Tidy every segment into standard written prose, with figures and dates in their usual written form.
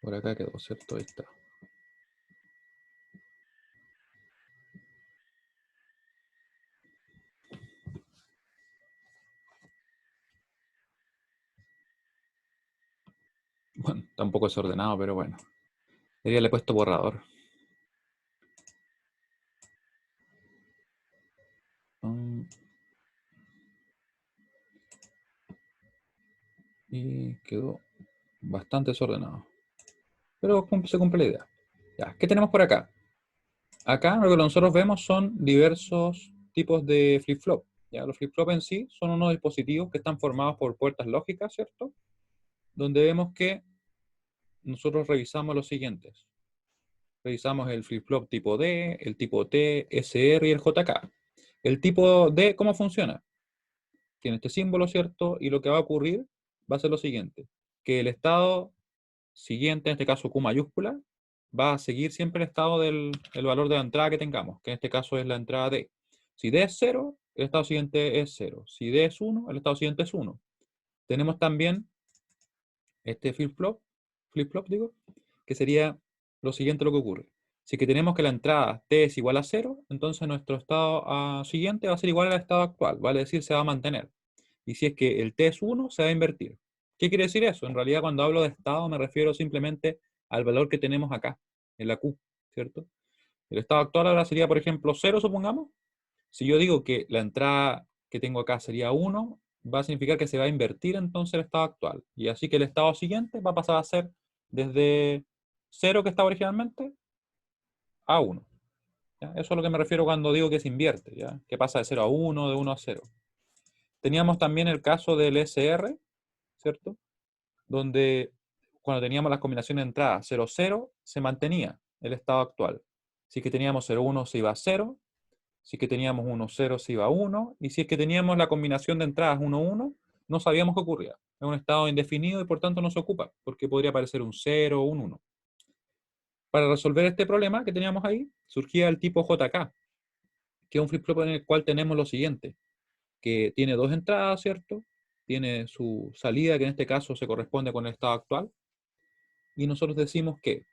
Por acá quedó, ¿cierto? Ahí está. Bueno, está un poco desordenado, pero bueno. Le he puesto borrador. Y quedó bastante desordenado. Pero se cumple la idea. Ya, ¿qué tenemos por acá? Acá lo que nosotros vemos son diversos tipos de flip-flop. ¿Ya? Los flip-flop en sí son unos dispositivos que están formados por puertas lógicas, ¿cierto? Donde vemos que nosotros revisamos los siguientes. Revisamos el flip-flop tipo D, el tipo T, SR y el JK. El tipo D, ¿cómo funciona? Tiene este símbolo, ¿cierto? Y lo que va a ocurrir va a ser lo siguiente, que el estado siguiente, en este caso Q mayúscula, va a seguir siempre el estado del el valor de la entrada que tengamos, que en este caso es la entrada D. Si D es 0, el estado siguiente es 0. Si D es 1, el estado siguiente es 1. Tenemos también este flip-flop digo, que sería lo siguiente lo que ocurre. Si que tenemos que la entrada T es igual a 0, entonces nuestro estado siguiente va a ser igual al estado actual, vale decir, se va a mantener. Y si es que el T es 1, se va a invertir. ¿Qué quiere decir eso? En realidad, cuando hablo de estado, me refiero simplemente al valor que tenemos acá, en la Q, ¿cierto? El estado actual ahora sería, por ejemplo, 0, supongamos. Si yo digo que la entrada que tengo acá sería 1, va a significar que se va a invertir entonces el estado actual. Y así que el estado siguiente va a pasar a ser desde 0 que estaba originalmente a 1. ¿Ya? Eso es a lo que me refiero cuando digo que se invierte, ¿ya? Que pasa de 0 a 1, de 1 a 0. Teníamos también el caso del SR, ¿cierto? Donde cuando teníamos las combinaciones de entrada 0, 0, se mantenía el estado actual. Si es que teníamos 0, 1, se iba a 0. Si es que teníamos 1, 0, se iba a 1. Y si es que teníamos la combinación de entradas 1, 1, no sabíamos qué ocurría. Es un estado indefinido y por tanto no se ocupa, porque podría aparecer un 0 o un 1. Para resolver este problema que teníamos ahí, surgía el tipo JK, que es un flip-flop en el cual tenemos lo siguiente, que tiene dos entradas, ¿cierto? Tiene su salida, que en este caso se corresponde con el estado actual. Y nosotros decimos que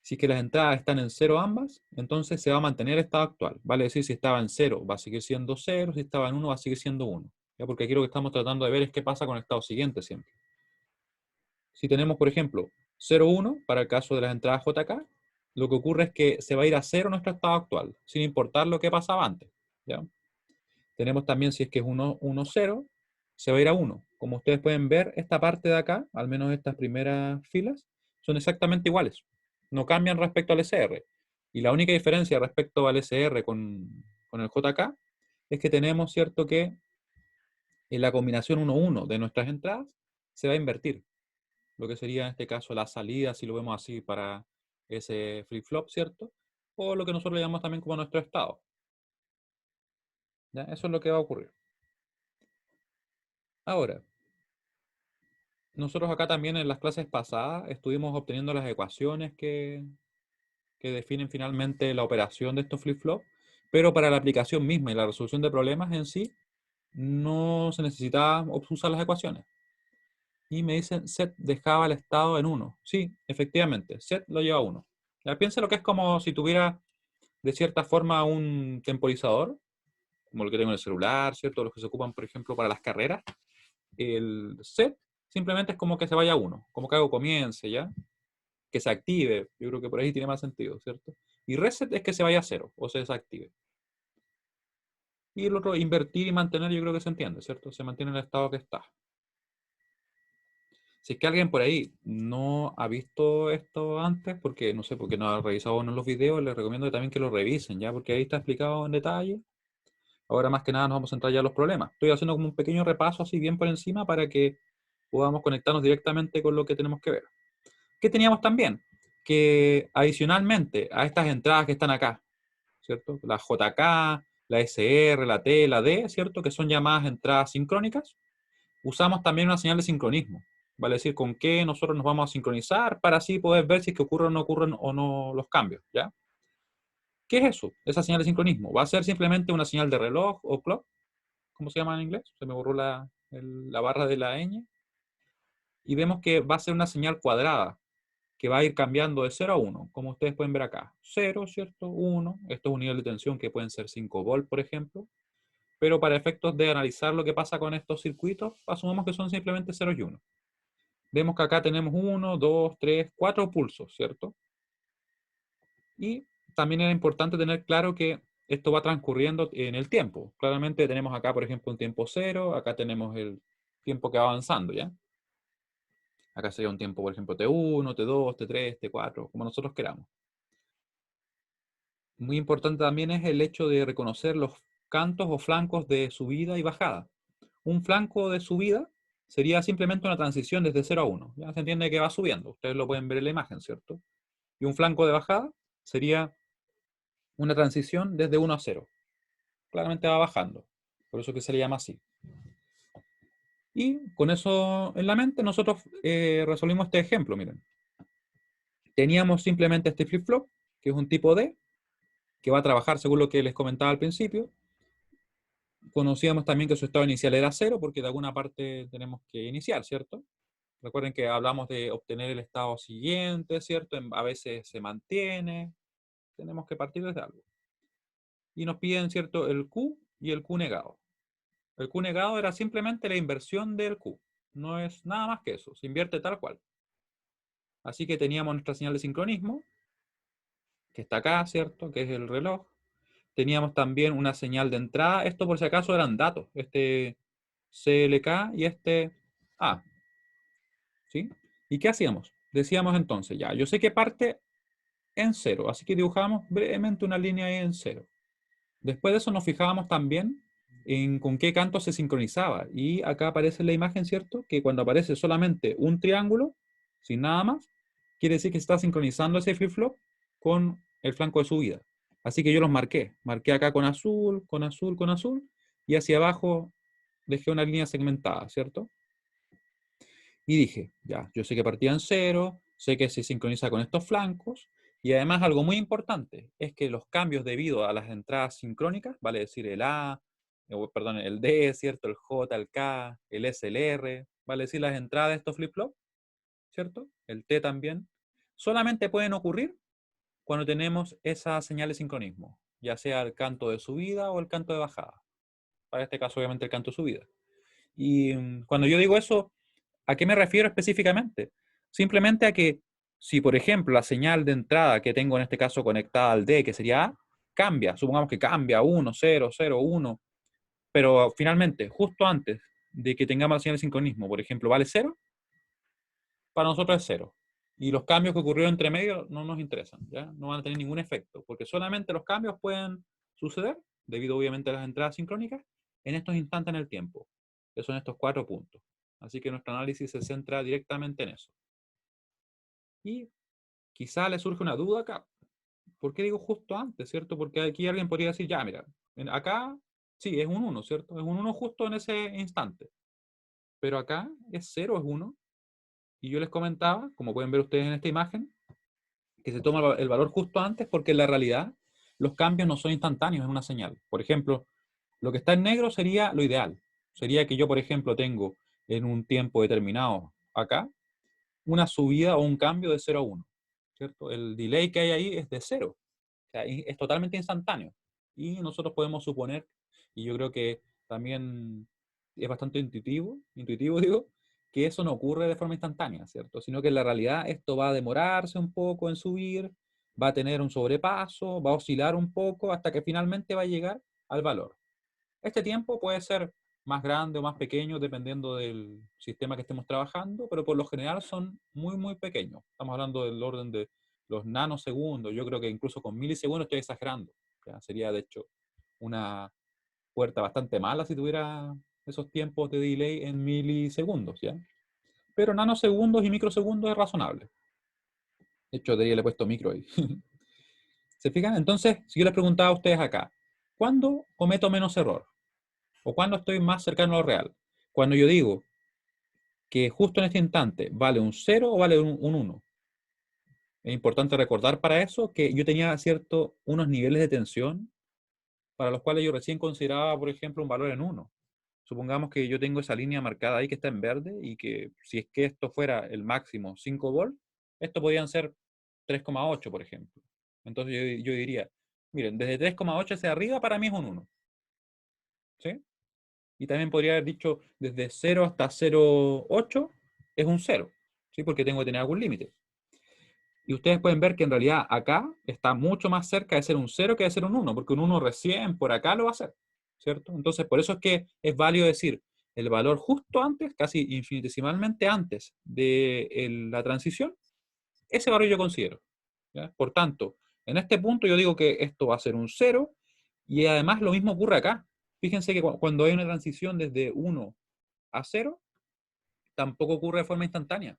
si es que las entradas están en 0 ambas, entonces se va a mantener el estado actual. Vale decir, si estaba en 0 va a seguir siendo 0, si estaba en 1 va a seguir siendo 1. ¿Ya? Porque aquí lo que estamos tratando de ver es qué pasa con el estado siguiente siempre. Si tenemos, por ejemplo, 0, 1 para el caso de las entradas JK, lo que ocurre es que se va a ir a 0 nuestro estado actual, sin importar lo que pasaba antes. ¿Ya? Tenemos también, si es que es 1, 1, 0, se va a ir a 1. Como ustedes pueden ver, esta parte de acá, al menos estas primeras filas, son exactamente iguales. No cambian respecto al SR. Y la única diferencia respecto al SR con el JK es que tenemos, cierto, que en la combinación 1-1 de nuestras entradas se va a invertir. Lo que sería en este caso la salida, si lo vemos así, para ese flip-flop, ¿cierto? O lo que nosotros le llamamos también como nuestro estado. ¿Ya? Eso es lo que va a ocurrir. Ahora, nosotros acá también en las clases pasadas estuvimos obteniendo las ecuaciones que definen finalmente la operación de estos flip-flops, pero para la aplicación misma y la resolución de problemas en sí, no se necesitaba usar las ecuaciones. Y me dicen, set dejaba el estado en 1. Sí, efectivamente, set lo lleva a 1. Ya, piensa lo que es como si tuviera de cierta forma un temporizador, como lo que tengo en el celular, ¿cierto? Los que se ocupan, por ejemplo, para las carreras. El set simplemente es como que se vaya a 1, como que algo comience, ¿ya? Que se active. Yo creo que por ahí tiene más sentido, ¿cierto? Y reset es que se vaya a 0 o se desactive. Y el otro, invertir y mantener, yo creo que se entiende, ¿cierto? Se mantiene en el estado que está. Si es que alguien por ahí no ha visto esto antes, porque no sé, porque no ha revisado uno de los videos, les recomiendo también que lo revisen, ¿ya? Porque ahí está explicado en detalle. Ahora más que nada nos vamos a centrar ya en los problemas. Estoy haciendo como un pequeño repaso así bien por encima para que podamos conectarnos directamente con lo que tenemos que ver. ¿Qué teníamos también? Que adicionalmente a estas entradas que están acá, ¿cierto? La JK, la SR, la T, la D, ¿cierto? Que son llamadas entradas sincrónicas. Usamos también una señal de sincronismo. Vale decir, con qué nosotros nos vamos a sincronizar para así poder ver si es que ocurren o no los cambios, ¿ya? ¿Qué es eso? Esa señal de sincronismo. ¿Va a ser simplemente una señal de reloj o clock? ¿Cómo se llama en inglés? Se me borró la barra de la ñ. Y vemos que va a ser una señal cuadrada. que va a ir cambiando de 0 a 1, como ustedes pueden ver acá. 0, ¿cierto? 1. Esto es un nivel de tensión que pueden ser 5 volts, por ejemplo. Pero para efectos de analizar lo que pasa con estos circuitos, asumamos que son simplemente 0 y 1. Vemos que acá tenemos 1, 2, 3, 4 pulsos, ¿cierto? Y también era importante tener claro que esto va transcurriendo en el tiempo. Claramente tenemos acá, por ejemplo, un tiempo 0, acá tenemos el tiempo que va avanzando, ¿ya? Acá sería un tiempo, por ejemplo, T1, T2, T3, T4, como nosotros queramos. Muy importante también es el hecho de reconocer los cantos o flancos de subida y bajada. Un flanco de subida sería simplemente una transición desde 0 a 1. Ya se entiende que va subiendo. Ustedes lo pueden ver en la imagen, ¿cierto? Y un flanco de bajada sería una transición desde 1 a 0. Claramente va bajando. Por eso que se le llama así. Y con eso en la mente nosotros resolvimos este ejemplo, miren. Teníamos simplemente este flip-flop, que es un tipo D, que va a trabajar según lo que les comentaba al principio. Conocíamos también que su estado inicial era 0, porque de alguna parte tenemos que iniciar, ¿cierto? Recuerden que hablamos de obtener el estado siguiente, ¿cierto? A veces se mantiene. Tenemos que partir desde algo. Y nos piden, ¿cierto? El Q y el Q negado. El Q negado era simplemente la inversión del Q. No es nada más que eso. Se invierte tal cual. Así que teníamos nuestra señal de sincronismo, que está acá, ¿cierto? Que es el reloj. Teníamos también una señal de entrada. Esto por si acaso eran datos. Este CLK y este A. ¿Sí? ¿Y qué hacíamos? Decíamos entonces, ya, yo sé que parte en 0, así que dibujamos brevemente una línea ahí en 0. Después de eso nos fijábamos también en con qué canto se sincronizaba. Y acá aparece en la imagen, ¿cierto? Que cuando aparece solamente un triángulo, sin nada más, quiere decir que se está sincronizando ese flip-flop con el flanco de subida. Así que yo los marqué. Marqué acá con azul, con azul, con azul. Y hacia abajo dejé una línea segmentada, ¿cierto? Y dije, ya, yo sé que partía en 0, sé que se sincroniza con estos flancos, y además algo muy importante es que los cambios debido a las entradas sincrónicas, vale decir el A, perdón, el D, ¿cierto? El J, el K, el S, el R, vale decir las entradas de estos flip-flops, ¿cierto? El T también, solamente pueden ocurrir cuando tenemos esa señal de sincronismo, ya sea el canto de subida o el canto de bajada. Para este caso, obviamente, el canto de subida. Y cuando yo digo eso, ¿a qué me refiero específicamente? Simplemente a que si, por ejemplo, la señal de entrada que tengo en este caso conectada al D, que sería A, cambia, supongamos que cambia 1, 0, 0, 1, pero finalmente, justo antes de que tengamos la señal de sincronismo, por ejemplo, vale 0, para nosotros es 0. Y los cambios que ocurrieron entre medio no nos interesan, ¿ya? No van a tener ningún efecto, porque solamente los cambios pueden suceder, debido obviamente a las entradas sincrónicas, en estos instantes en el tiempo, que son estos 4 puntos. Así que nuestro análisis se centra directamente en eso. Y quizá le surge una duda acá. ¿Por qué digo justo antes, cierto? Porque aquí alguien podría decir, ya, mira, acá sí, es un 1, ¿cierto? Es un 1 justo en ese instante. Pero acá es 0, es 1. Y yo les comentaba, como pueden ver ustedes en esta imagen, que se toma el valor justo antes porque en la realidad los cambios no son instantáneos en una señal. Por ejemplo, lo que está en negro sería lo ideal. Sería que yo, por ejemplo, tengo en un tiempo determinado acá una subida o un cambio de 0 a 1, ¿cierto? El delay que hay ahí es de 0. O sea, es totalmente instantáneo. Y nosotros podemos suponer, y yo creo que también es bastante intuitivo digo, que eso no ocurre de forma instantánea, ¿cierto? Sino que en la realidad esto va a demorarse un poco en subir, va a tener un sobrepaso, va a oscilar un poco hasta que finalmente va a llegar al valor. Este tiempo puede ser más grande o más pequeño dependiendo del sistema que estemos trabajando, pero por lo general son muy, muy pequeños. Estamos hablando del orden de los nanosegundos. Yo creo que incluso con milisegundos estoy exagerando. ¿Ya? Sería, de hecho, una puerta bastante mala si tuviera esos tiempos de delay en milisegundos, ¿ya? Pero nanosegundos y microsegundos es razonable. De hecho, debería le he puesto micro ahí. ¿Se fijan? Entonces, si yo les preguntaba a ustedes acá, ¿cuándo cometo menos error? ¿O cuándo estoy más cercano a lo real? Cuando yo digo que justo en este instante vale un 0 o vale un 1. Es importante recordar para eso que yo tenía unos niveles de tensión para los cuales yo recién consideraba, por ejemplo, un valor en 1. Supongamos que yo tengo esa línea marcada ahí que está en verde y que si es que esto fuera el máximo 5 volts, Esto podrían ser 3,8, por ejemplo. Entonces yo diría, miren, desde 3,8 hacia arriba para mí es un 1. ¿Sí? Y también podría haber dicho desde 0 hasta 0,8 es un 0. ¿Sí? Porque tengo que tener algún límite. Y ustedes pueden ver que en realidad acá está mucho más cerca de ser un 0 que de ser un 1, porque un 1 recién por acá lo va a hacer, ¿cierto? Entonces, por eso es que es válido decir el valor justo antes, casi infinitesimalmente antes de la transición, ese valor yo considero. ¿Ya? Por tanto, en este punto yo digo que esto va a ser un 0 y además lo mismo ocurre acá. Fíjense que cuando hay una transición desde 1 a 0, tampoco ocurre de forma instantánea.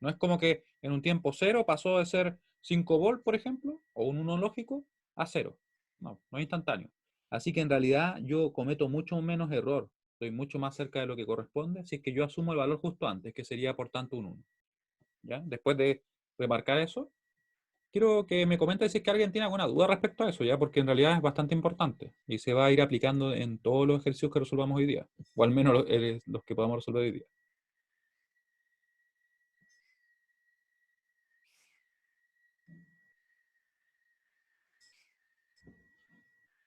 No es como que en un tiempo cero pasó de ser 5 volt, por ejemplo, o un 1 lógico, a cero. No, no es instantáneo. Así que en realidad yo cometo mucho menos error. Estoy mucho más cerca de lo que corresponde si es que yo asumo el valor justo antes, que sería por tanto un 1. ¿Ya? Después de remarcar eso, quiero que me comente si es que alguien tiene alguna duda respecto a eso, ¿ya? Porque en realidad es bastante importante y se va a ir aplicando en todos los ejercicios que resolvamos hoy día, o al menos los que podamos resolver hoy día.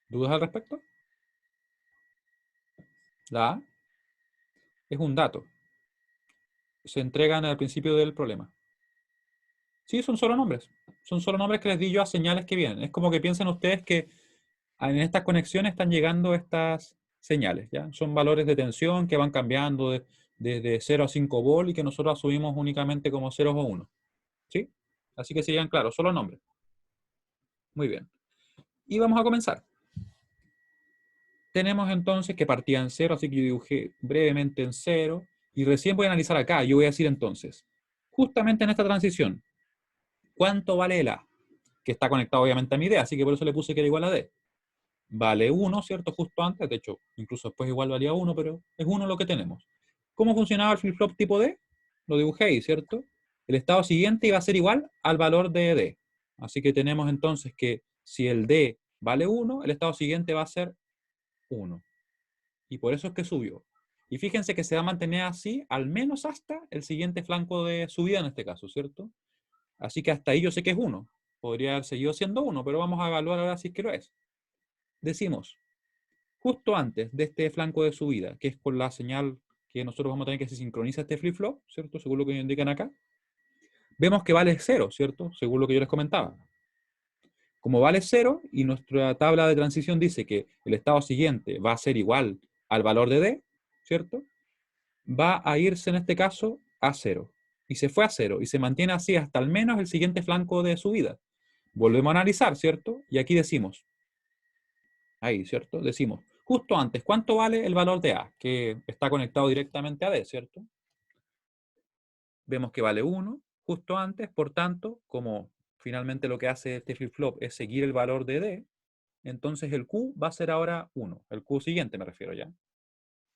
¿Dudas al respecto? La A es un dato. Se entregan al principio del problema. Sí, son solo nombres. Son solo nombres que les di yo a señales que vienen. Es como que piensen ustedes que en estas conexiones están llegando estas señales, ¿ya? Son valores de tensión que van cambiando desde 0 a 5 volt y que nosotros asumimos únicamente como 0 o 1. ¿Sí? Así que serían, claro, solo nombres. Muy bien. Y vamos a comenzar. Tenemos entonces que partía en 0, así que yo dibujé brevemente en 0. Y recién voy a analizar acá. Yo voy a decir entonces, justamente en esta transición, ¿cuánto vale el A? Que está conectado obviamente a mi D, así que por eso le puse que era igual a D. Vale 1, ¿cierto? Justo antes, de hecho, incluso después igual valía 1, pero es 1 lo que tenemos. ¿Cómo funcionaba el flip-flop tipo D? Lo dibujé ahí, ¿cierto? El estado siguiente iba a ser igual al valor de D. Así que tenemos entonces que si el D vale 1, el estado siguiente va a ser 1. Y por eso es que subió. Y fíjense que se va a mantener así al menos hasta el siguiente flanco de subida en este caso, ¿cierto? Así que hasta ahí yo sé que es 1. Podría haber seguido siendo 1, pero vamos a evaluar ahora si es que lo es. Decimos, justo antes de este flanco de subida, que es con la señal que nosotros vamos a tener que se sincroniza este flip-flop, ¿cierto? Según lo que indican acá. Vemos que vale 0, ¿cierto? Según lo que yo les comentaba. Como vale 0 y nuestra tabla de transición dice que el estado siguiente va a ser igual al valor de D, ¿cierto? Va a irse en este caso a 0. Y se fue a 0 y se mantiene así hasta al menos el siguiente flanco de subida. Volvemos a analizar, ¿cierto? Y aquí decimos, ahí, ¿cierto? Decimos, justo antes, ¿cuánto vale el valor de A? Que está conectado directamente a D, ¿cierto? Vemos que vale 1 justo antes, por tanto, como finalmente lo que hace este flip-flop es seguir el valor de D, entonces el Q va a ser ahora 1. El Q siguiente me refiero ya.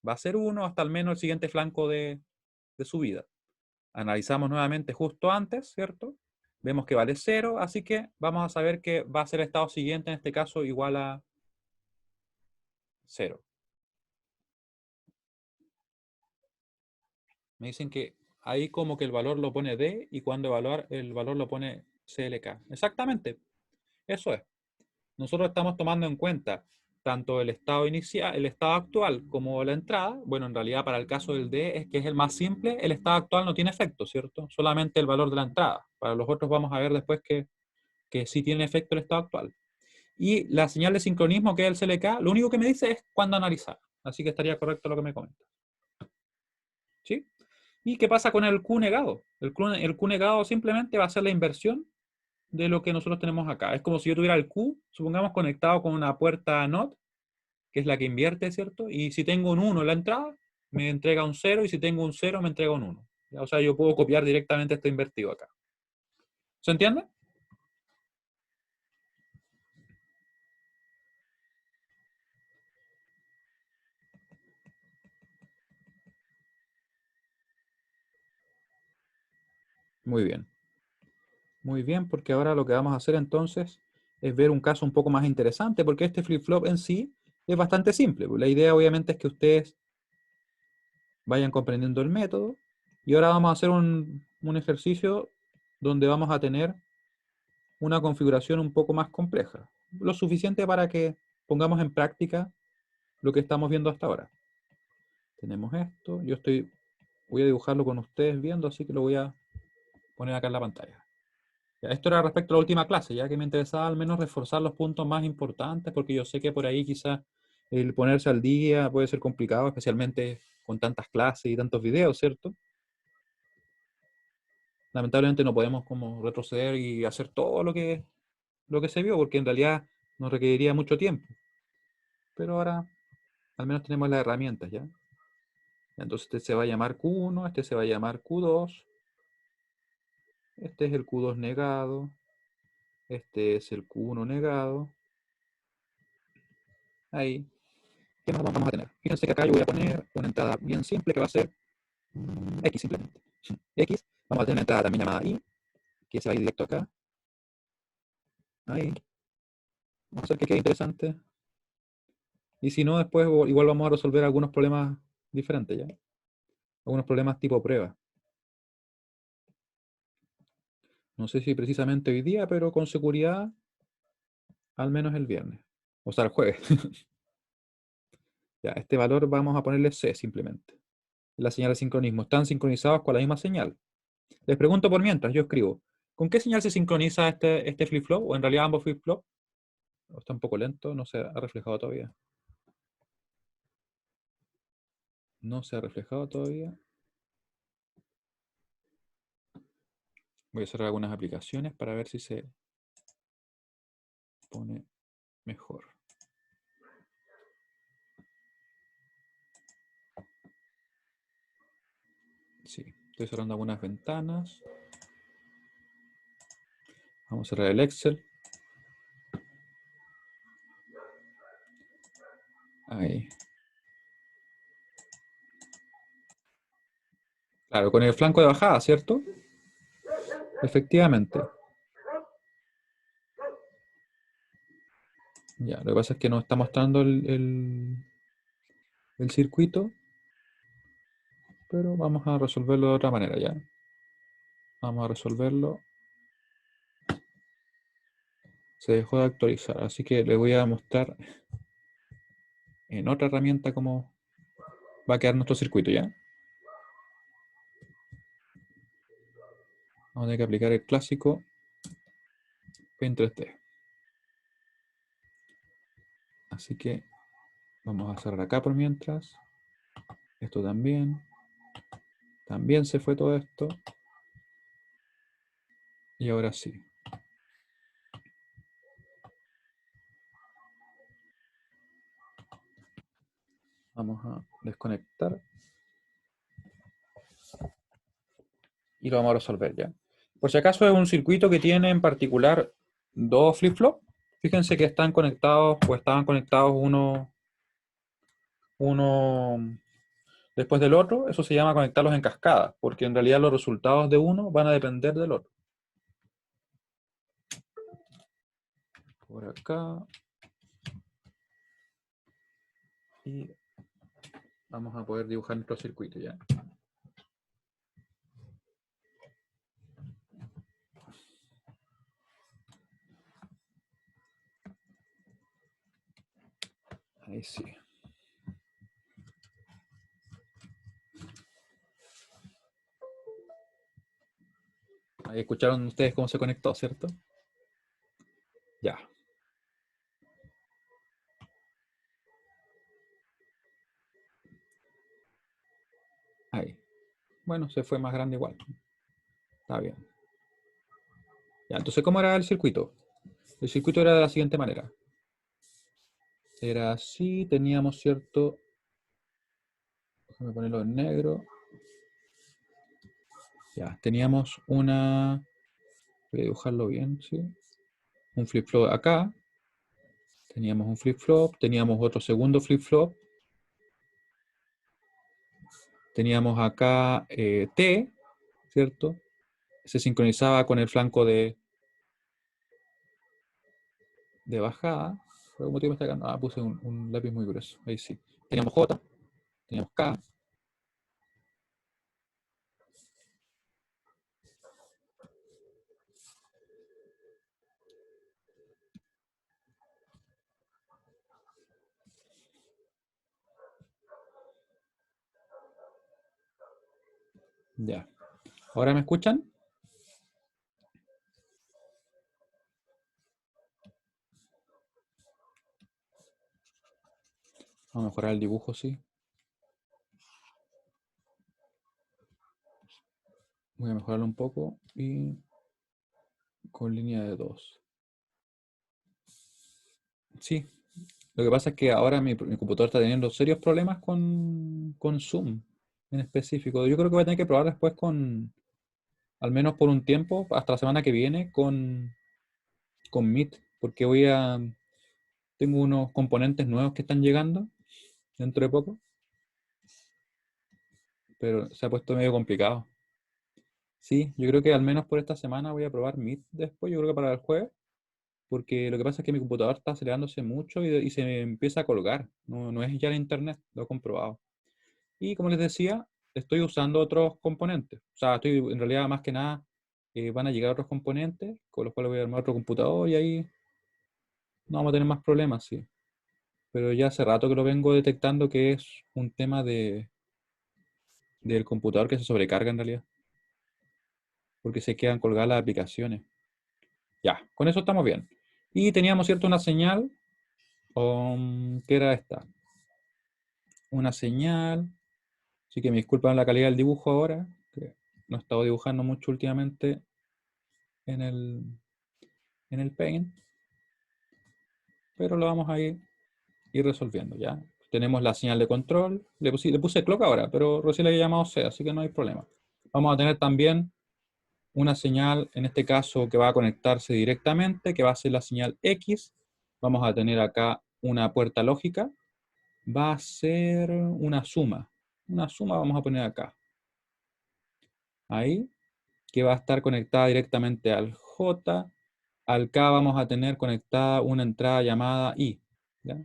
Va a ser 1 hasta al menos el siguiente flanco de subida. Analizamos nuevamente justo antes, ¿cierto? Vemos que vale 0, así que vamos a saber que va a ser el estado siguiente, en este caso, igual a 0. Me dicen que ahí como que el valor lo pone D y cuando evaluar el valor lo pone CLK. Exactamente, eso es. Nosotros estamos tomando en cuenta tanto el estado inicial, el estado actual como la entrada. Bueno, en realidad para el caso del D es que es el más simple, el estado actual no tiene efecto, ¿cierto? Solamente el valor de la entrada. Para los otros vamos a ver después que sí tiene efecto el estado actual. Y la señal de sincronismo, que es el CLK, lo único que me dice es cuándo analizar. Así que estaría correcto lo que me comenta. ¿Sí? ¿Y qué pasa con el Q negado? El Q negado simplemente va a ser la inversión de lo que nosotros tenemos acá. Es como si yo tuviera el Q, supongamos, conectado con una puerta NOT, que es la que invierte, ¿cierto? Y si tengo un 1 en la entrada, me entrega un 0, y si tengo un 0, me entrega un 1. O sea, yo puedo copiar directamente esto invertido acá. ¿Se entiende? Muy bien. Muy bien, porque ahora lo que vamos a hacer entonces es ver un caso un poco más interesante, porque este flip-flop en sí es bastante simple. La idea obviamente es que ustedes vayan comprendiendo el método. Y ahora vamos a hacer un ejercicio donde vamos a tener una configuración un poco más compleja. Lo suficiente para que pongamos en práctica lo que estamos viendo hasta ahora. Tenemos esto. Voy a dibujarlo con ustedes viendo, así que lo voy a poner acá en la pantalla. Ya, esto era respecto a la última clase, ya que me interesaba al menos reforzar los puntos más importantes, porque yo sé que por ahí quizás el ponerse al día puede ser complicado, especialmente con tantas clases y tantos videos, ¿cierto? Lamentablemente no podemos como retroceder y hacer todo lo que se vio, porque en realidad nos requeriría mucho tiempo. Pero ahora al menos tenemos las herramientas, ¿ya? Entonces este se va a llamar Q1, este se va a llamar Q2, este es el Q2 negado, este es el Q1 negado. Ahí. ¿Qué más vamos a tener? Fíjense que acá yo voy a poner una entrada bien simple que va a ser X simplemente. X. Vamos a tener una entrada también llamada Y, que se va a ir directo acá. Ahí. Vamos a hacer que quede interesante. Y si no, después igual vamos a resolver algunos problemas diferentes, ¿ya? Algunos problemas tipo prueba. No sé si precisamente hoy día, pero con seguridad al menos el viernes. O sea, el jueves. Ya, este valor vamos a ponerle C simplemente. La señal de sincronismo. Están sincronizados con la misma señal. Les pregunto por mientras, yo escribo. ¿Con qué señal se sincroniza este flip-flop? ¿O en realidad ambos flip-flop? Está un poco lento, no se ha reflejado todavía. No se ha reflejado todavía. Voy a cerrar algunas aplicaciones para ver si se pone mejor. Sí, estoy cerrando algunas ventanas. Vamos a cerrar el Excel. Ahí. Claro, con el flanco de bajada, ¿cierto? Efectivamente. Ya, lo que pasa es que nos está mostrando el circuito, pero vamos a resolverlo de otra manera ya. Vamos a resolverlo. Se dejó de actualizar, así que le voy a mostrar en otra herramienta cómo va a quedar nuestro circuito ya. Vamos a tener que aplicar el clásico Paint 3D. Así que vamos a cerrar acá por mientras. Esto también. También se fue todo esto. Y ahora sí. Vamos a desconectar. Y lo vamos a resolver ya. Por si acaso es un circuito que tiene en particular dos flip-flops. Fíjense que están conectados o estaban conectados uno después del otro. Eso se llama conectarlos en cascada, porque en realidad los resultados de uno van a depender del otro. Por acá. Y vamos a poder dibujar nuestro circuito ya. Ahí sí. Ahí escucharon ustedes cómo se conectó, ¿cierto? Ya. Ahí. Bueno, se fue más grande igual. Está bien. Ya, entonces, ¿cómo era el circuito? El circuito era de la siguiente manera. Era así, teníamos cierto... Déjame ponerlo en negro. Ya, teníamos una... Voy a dibujarlo bien, ¿sí? Un flip-flop acá. Teníamos un flip-flop, teníamos otro segundo flip-flop. Teníamos acá T, ¿cierto? Se sincronizaba con el flanco de bajada. ¿Por algún motivo me está acá? Ah, puse un lápiz muy grueso. Ahí sí. Teníamos J, teníamos K. Ya. ¿Ahora me escuchan? Vamos a mejorar el dibujo, sí. Voy a mejorarlo un poco y con línea de 2. Sí, lo que pasa es que ahora mi computador está teniendo serios problemas con Zoom en específico. Yo creo que voy a tener que probar después al menos por un tiempo, hasta la semana que viene, con Meet, porque tengo unos componentes nuevos que están llegando dentro de poco, pero se ha puesto medio complicado. Sí, yo creo que al menos por esta semana voy a probar Meet después, yo creo que para el jueves, porque lo que pasa es que mi computador está acelerándose mucho y se empieza a colgar. No, no es ya el internet, lo he comprobado. Y como les decía, estoy usando otros componentes. O sea, estoy en realidad más que nada, van a llegar otros componentes con los cuales voy a armar otro computador y ahí no vamos a tener más problemas, sí. Pero ya hace rato que lo vengo detectando que es un tema del computador que se sobrecarga en realidad, porque se quedan colgadas las aplicaciones. Ya, con eso estamos bien. Y teníamos, ¿cierto? Una señal, que era esta. Una señal. Así que me disculpan la calidad del dibujo ahora, que no he estado dibujando mucho últimamente en el Paint, pero lo vamos a ir resolviendo, ¿ya? Tenemos la señal de control. Le puse clock ahora, pero recién le había llamado C, así que no hay problema. Vamos a tener también una señal, en este caso, que va a conectarse directamente, que va a ser la señal X. Vamos a tener acá una puerta lógica. Va a ser una suma. Una suma vamos a poner acá. Ahí, que va a estar conectada directamente al J. Al K vamos a tener conectada una entrada llamada I. ¿Ya?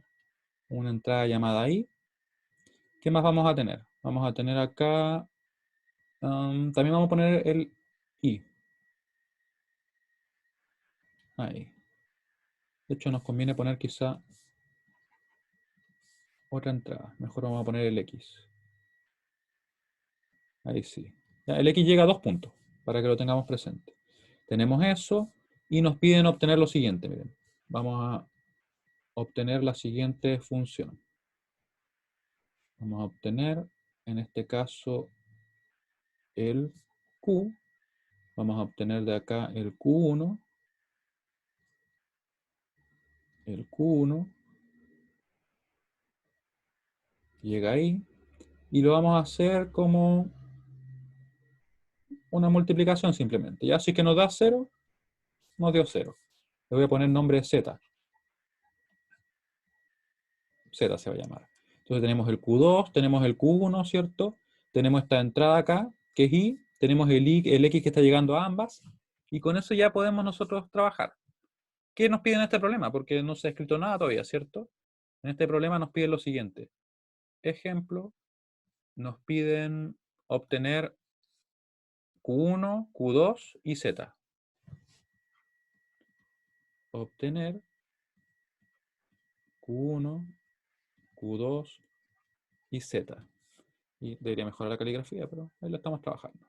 Una entrada llamada I. ¿Qué más vamos a tener? Vamos a tener acá, también vamos a poner el I. Ahí. De hecho, nos conviene poner quizá otra entrada. Mejor vamos a poner el X. Ahí sí. Ya, el X llega a 2 puntos, para que lo tengamos presente. Tenemos eso y nos piden obtener lo siguiente. Miren, vamos a obtener la siguiente función. Vamos a obtener, en este caso, el Q. Vamos a obtener de acá el Q1. El Q1 llega ahí. Y lo vamos a hacer como una multiplicación simplemente. Ya, si que nos da 0, nos dio 0. Le voy a poner nombre Z. Z se va a llamar. Entonces tenemos el Q2, tenemos el Q1, ¿cierto? Tenemos esta entrada acá, que es I. Tenemos el X que está llegando a ambas. Y con eso ya podemos nosotros trabajar. ¿Qué nos piden en este problema? Porque no se ha escrito nada todavía, ¿cierto? En este problema nos piden lo siguiente. Ejemplo, nos piden obtener Q1, Q2 y Z. Obtener Q1, Q2 y Z. Y debería mejorar la caligrafía, pero ahí lo estamos trabajando.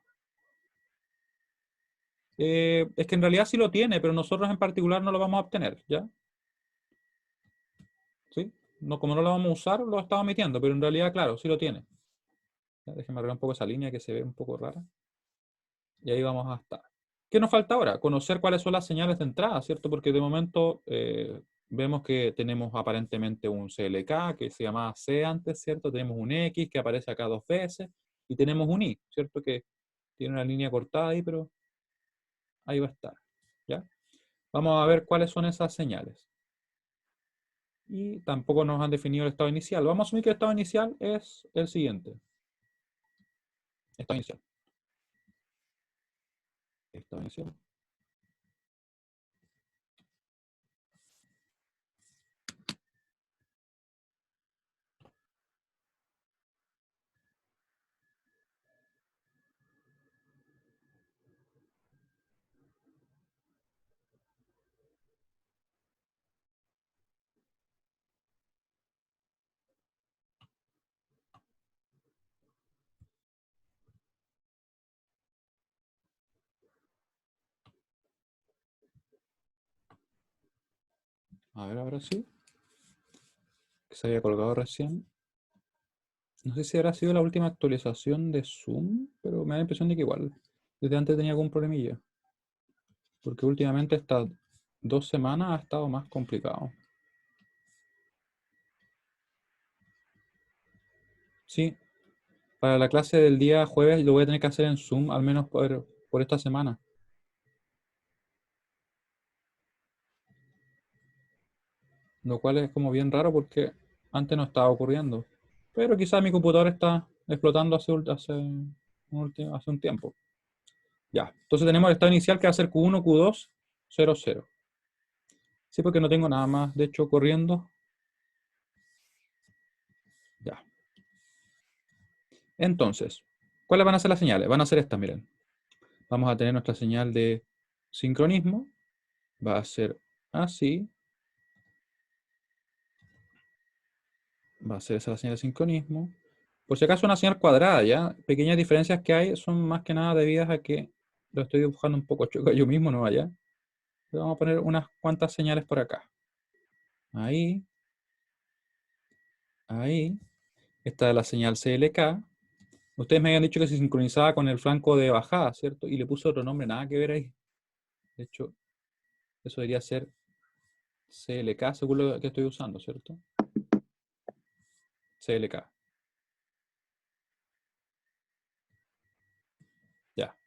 Es que en realidad sí lo tiene, pero nosotros en particular no lo vamos a obtener, ¿ya? ¿Sí? No, como no lo vamos a usar, lo estamos omitiendo, pero en realidad, claro, sí lo tiene. Ya, déjenme arreglar un poco esa línea que se ve un poco rara. Y ahí vamos a estar. ¿Qué nos falta ahora? Conocer cuáles son las señales de entrada, ¿cierto? Porque de momento vemos que tenemos aparentemente un CLK que se llamaba C antes, ¿cierto? Tenemos un X que aparece acá 2 veces y tenemos un Y, ¿cierto? Que tiene una línea cortada ahí, pero ahí va a estar, ¿ya? Vamos a ver cuáles son esas señales. Y tampoco nos han definido el estado inicial. Vamos a asumir que el estado inicial es el siguiente. Estado inicial. Estado inicial. A ver, ahora sí. Que se había colgado recién. No sé si habrá sido la última actualización de Zoom, pero me da la impresión de que igual. Desde antes tenía algún problemilla. Porque últimamente estas 2 semanas ha estado más complicado. Sí, para la clase del día jueves lo voy a tener que hacer en Zoom, al menos por esta semana. Lo cual es como bien raro porque antes no estaba ocurriendo. Pero quizás mi computador está explotando hace un tiempo. Ya, entonces tenemos el estado inicial que va a ser Q1, Q2, 0, 0. Sí, porque no tengo nada más, de hecho, corriendo. Ya. Entonces, ¿cuáles van a ser las señales? Van a ser estas, miren. Vamos a tener nuestra señal de sincronismo. Va a ser así. Va a ser esa la señal de sincronismo. Por si acaso una señal cuadrada, ¿ya? Pequeñas diferencias que hay son más que nada debidas a que lo estoy dibujando un poco chueco yo mismo, ¿no vaya? Le vamos a poner unas cuantas señales por acá. Ahí. Ahí. Esta es la señal CLK. Ustedes me habían dicho que se sincronizaba con el flanco de bajada, ¿cierto? Y le puse otro nombre, nada que ver ahí. De hecho, eso debería ser CLK, según lo que estoy usando, ¿cierto? CLK. Ya.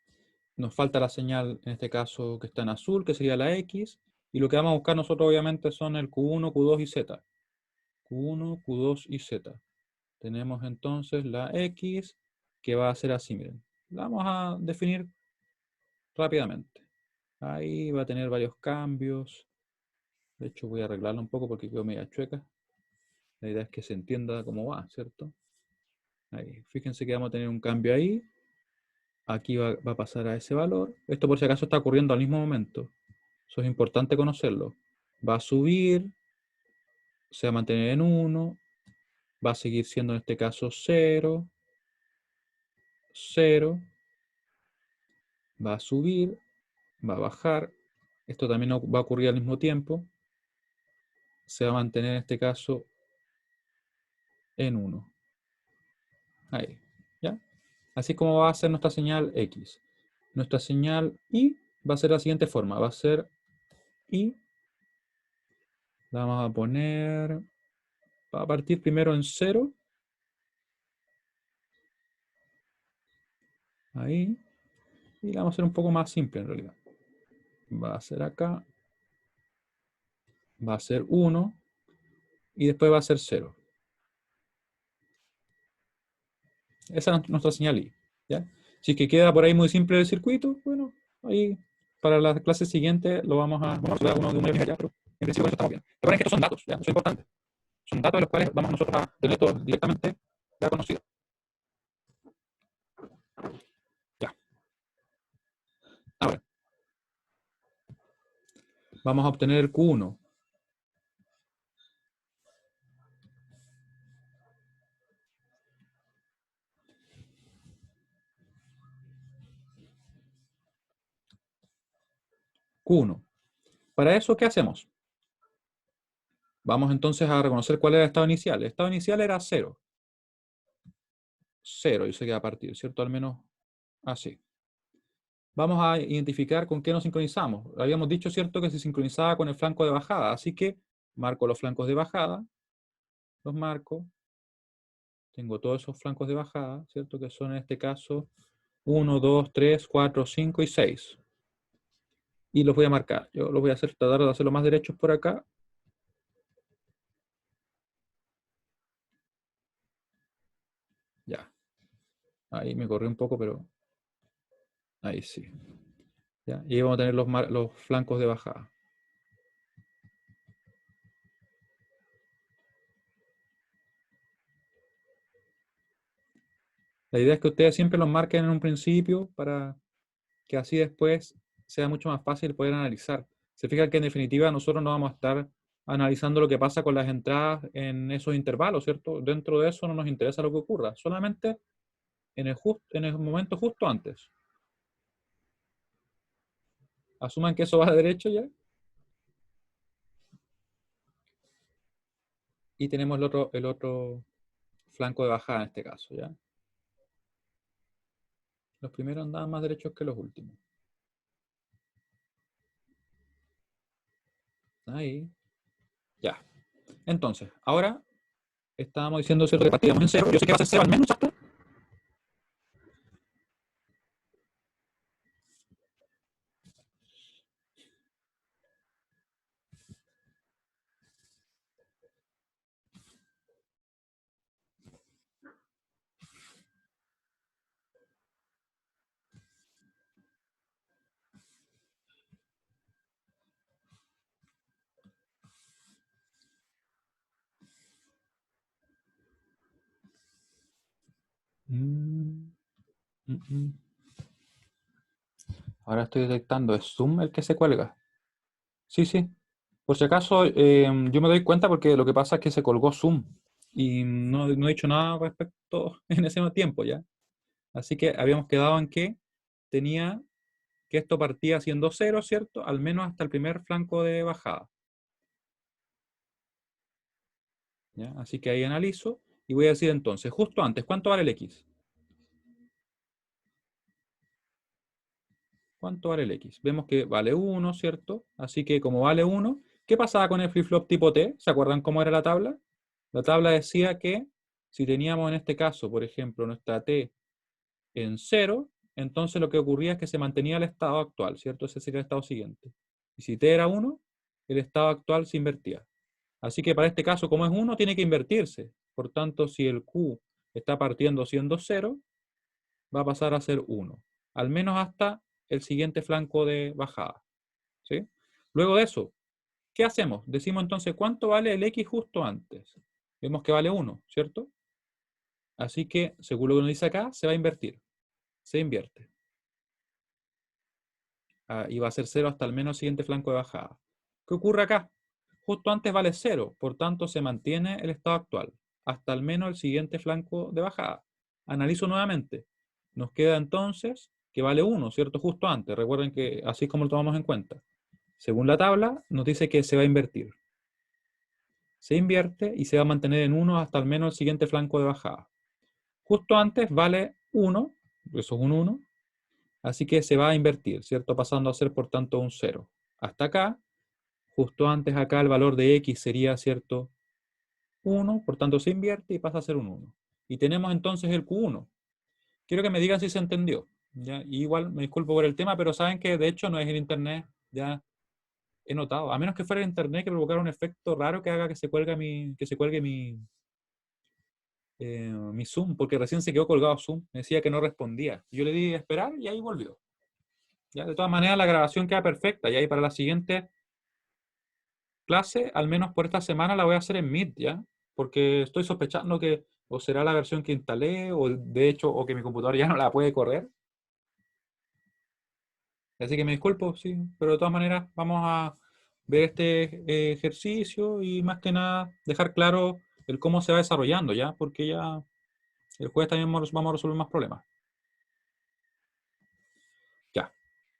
Nos falta la señal, en este caso, que está en azul, que sería la X. Y lo que vamos a buscar nosotros, obviamente, son el Q1, Q2 y Z. Q1, Q2 y Z. Tenemos entonces la X, que va a ser así, miren. La vamos a definir rápidamente. Ahí va a tener varios cambios. De hecho, voy a arreglarlo un poco porque quedó media chueca. La idea es que se entienda cómo va, ¿cierto? Ahí. Fíjense que vamos a tener un cambio ahí. Aquí va a pasar a ese valor. Esto por si acaso está ocurriendo al mismo momento. Eso es importante conocerlo. Va a subir, se va a mantener en 1, va a seguir siendo en este caso 0, 0, va a subir, va a bajar. Esto también va a ocurrir al mismo tiempo. Se va a mantener en este caso en 1. Ahí, ¿ya? Así como va a ser nuestra señal X. Nuestra señal Y va a ser de la siguiente forma. Va a ser Y. La vamos a poner. Va a partir primero en 0. Ahí. Y la vamos a hacer un poco más simple en realidad. Va a ser acá. Va a ser 1. Y después va a ser 0. Esa es nuestra señal I. ¿Ya? Si es que queda por ahí muy simple el circuito, bueno, ahí para la clase siguiente lo vamos a hacer uno de un allá, pero en principio con eso estamos bien. Recuerden que estos son datos, ¿ya? Eso es importante. Son datos de los cuales vamos nosotros a tener todo directamente ya conocido. Ya. Ahora, vamos a obtener el Q1. Q1. Para eso, ¿qué hacemos? Vamos entonces a reconocer cuál era el estado inicial. El estado inicial era 0. 0, y se queda a partir, ¿cierto? Al menos así. Vamos a identificar con qué nos sincronizamos. Habíamos dicho, ¿cierto?, que se sincronizaba con el flanco de bajada. Así que marco los flancos de bajada. Los marco. Tengo todos esos flancos de bajada, ¿cierto? Que son en este caso 1, 2, 3, 4, 5 y 6. Y los voy a marcar. Yo los voy a tratar de hacerlo más derechos por acá. Ya. Ahí me corrí un poco, pero ahí sí. ¿Ya? Y ahí vamos a tener los flancos de bajada. La idea es que ustedes siempre los marquen en un principio para que así después sea mucho más fácil poder analizar. Se fijan que en definitiva nosotros no vamos a estar analizando lo que pasa con las entradas en esos intervalos, ¿cierto? Dentro de eso no nos interesa lo que ocurra, solamente en el momento justo antes. Asuman que eso va de derecho ya. y tenemos el otro flanco de bajada en este caso, ¿ya? Los primeros andaban más derechos que los últimos. Ahí. Ya. Entonces, ahora estábamos diciendo, ¿cierto? Que partíamos en cero. Yo sé que va a ser cero al menos, ¿cierto? Mm, mm, mm. Ahora estoy detectando, ¿es Zoom el que se cuelga? Sí, sí. Por si acaso, yo me doy cuenta porque lo que pasa es que se colgó Zoom y no he dicho nada al respecto en ese tiempo ya. Así que habíamos quedado en que tenía que esto partía siendo cero, ¿cierto? Al menos hasta el primer flanco de bajada. ¿Ya? Así que ahí analizo y voy a decir entonces, justo antes, ¿cuánto vale el X? ¿Cuánto vale el X? Vemos que vale 1, ¿cierto? Así que como vale 1, ¿qué pasaba con el flip-flop tipo T? ¿Se acuerdan cómo era la tabla? La tabla decía que si teníamos en este caso, por ejemplo, nuestra T en 0, entonces lo que ocurría es que se mantenía el estado actual, ¿cierto? Ese sería el estado siguiente. Y si T era 1, el estado actual se invertía. Así que para este caso, como es 1, tiene que invertirse. Por tanto, si el Q está partiendo siendo 0, va a pasar a ser 1. Al menos hasta el siguiente flanco de bajada. ¿Sí? Luego de eso, ¿qué hacemos? Decimos entonces cuánto vale el X justo antes. Vemos que vale 1, ¿cierto? Así que, según lo que nos dice acá, se va a invertir. Se invierte. Y va a ser 0 hasta al menos el siguiente flanco de bajada. ¿Qué ocurre acá? Justo antes vale 0, por tanto se mantiene el estado actual, hasta al menos el siguiente flanco de bajada. Analizo nuevamente. Nos queda entonces que vale 1, ¿cierto? Justo antes. Recuerden que así es como lo tomamos en cuenta. Según la tabla, nos dice que se va a invertir. Se invierte y se va a mantener en 1 hasta al menos el siguiente flanco de bajada. Justo antes vale 1, eso es un 1, así que se va a invertir, ¿cierto? Pasando a ser, por tanto, un 0. Hasta acá, justo antes acá el valor de x sería, ¿cierto? 1, por tanto se invierte y pasa a ser un 1. Y tenemos entonces el Q1. Quiero que me digan si se entendió. ¿Ya? Y igual me disculpo por el tema, pero saben que de hecho no es el internet, ya he notado. A menos que fuera el internet que provocara un efecto raro que haga que se cuelgue mi Zoom, porque recién se quedó colgado Zoom. Me decía que no respondía. Yo le di a esperar y ahí volvió. ¿Ya? De todas maneras, la grabación queda perfecta. Y ahí para la siguiente clase, al menos por esta semana, la voy a hacer en Meet, ¿ya? Porque estoy sospechando que o será la versión que instalé, o de hecho, o que mi computador ya no la puede correr. Así que me disculpo, sí, pero de todas maneras vamos a ver este ejercicio y más que nada dejar claro el cómo se va desarrollando, ¿ya? Porque ya el jueves también vamos a resolver más problemas. Ya.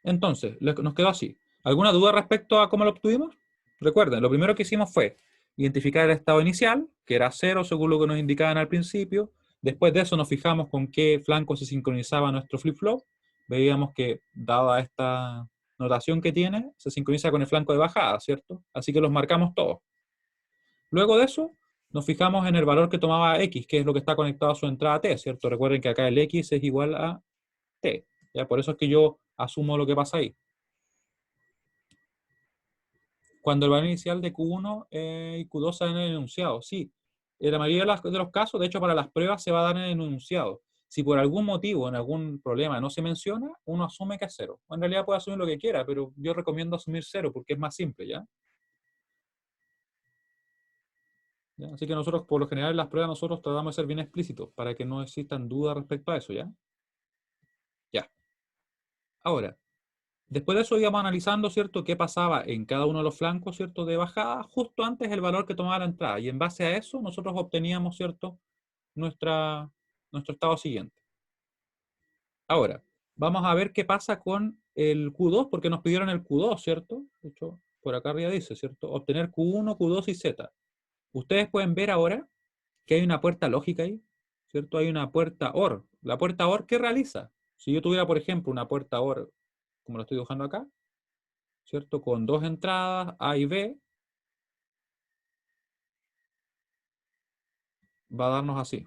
Entonces, nos quedó así. ¿Alguna duda respecto a cómo lo obtuvimos? Recuerden, lo primero que hicimos fue identificar el estado inicial, que era 0 según lo que nos indicaban al principio. Después de eso nos fijamos con qué flanco se sincronizaba nuestro flip-flop. Veíamos que, dada esta notación que tiene, se sincroniza con el flanco de bajada, ¿cierto? Así que los marcamos todos. Luego de eso, nos fijamos en el valor que tomaba X, que es lo que está conectado a su entrada T, ¿cierto? Recuerden que acá el X es igual a T. ¿Ya? Por eso es que yo asumo lo que pasa ahí. Cuando el valor inicial de Q1 y Q2 se dan en el enunciado, sí. En la mayoría de los casos, de hecho, para las pruebas se va a dar en el enunciado. Si por algún motivo, en algún problema no se menciona, uno asume que es 0. En realidad puede asumir lo que quiera, pero yo recomiendo asumir 0 porque es más simple, ¿ya? ¿Ya? Así que nosotros, por lo general, en las pruebas nosotros tratamos de ser bien explícitos para que no existan dudas respecto a eso, ¿ya? Ya. Ahora, después de eso íbamos analizando, ¿cierto?, qué pasaba en cada uno de los flancos, ¿cierto?, de bajada, justo antes el valor que tomaba la entrada. Y en base a eso, nosotros obteníamos, ¿cierto?, nuestra, nuestro estado siguiente. Ahora, vamos a ver qué pasa con el Q2, porque nos pidieron el Q2, ¿cierto? De hecho, por acá arriba dice, ¿cierto? Obtener Q1, Q2 y Z. Ustedes pueden ver ahora que hay una puerta lógica ahí, ¿cierto? Hay una puerta OR. La puerta OR, ¿qué realiza? Si yo tuviera, por ejemplo, una puerta OR, como lo estoy dibujando acá, ¿cierto? Con dos entradas, A y B, va a darnos así.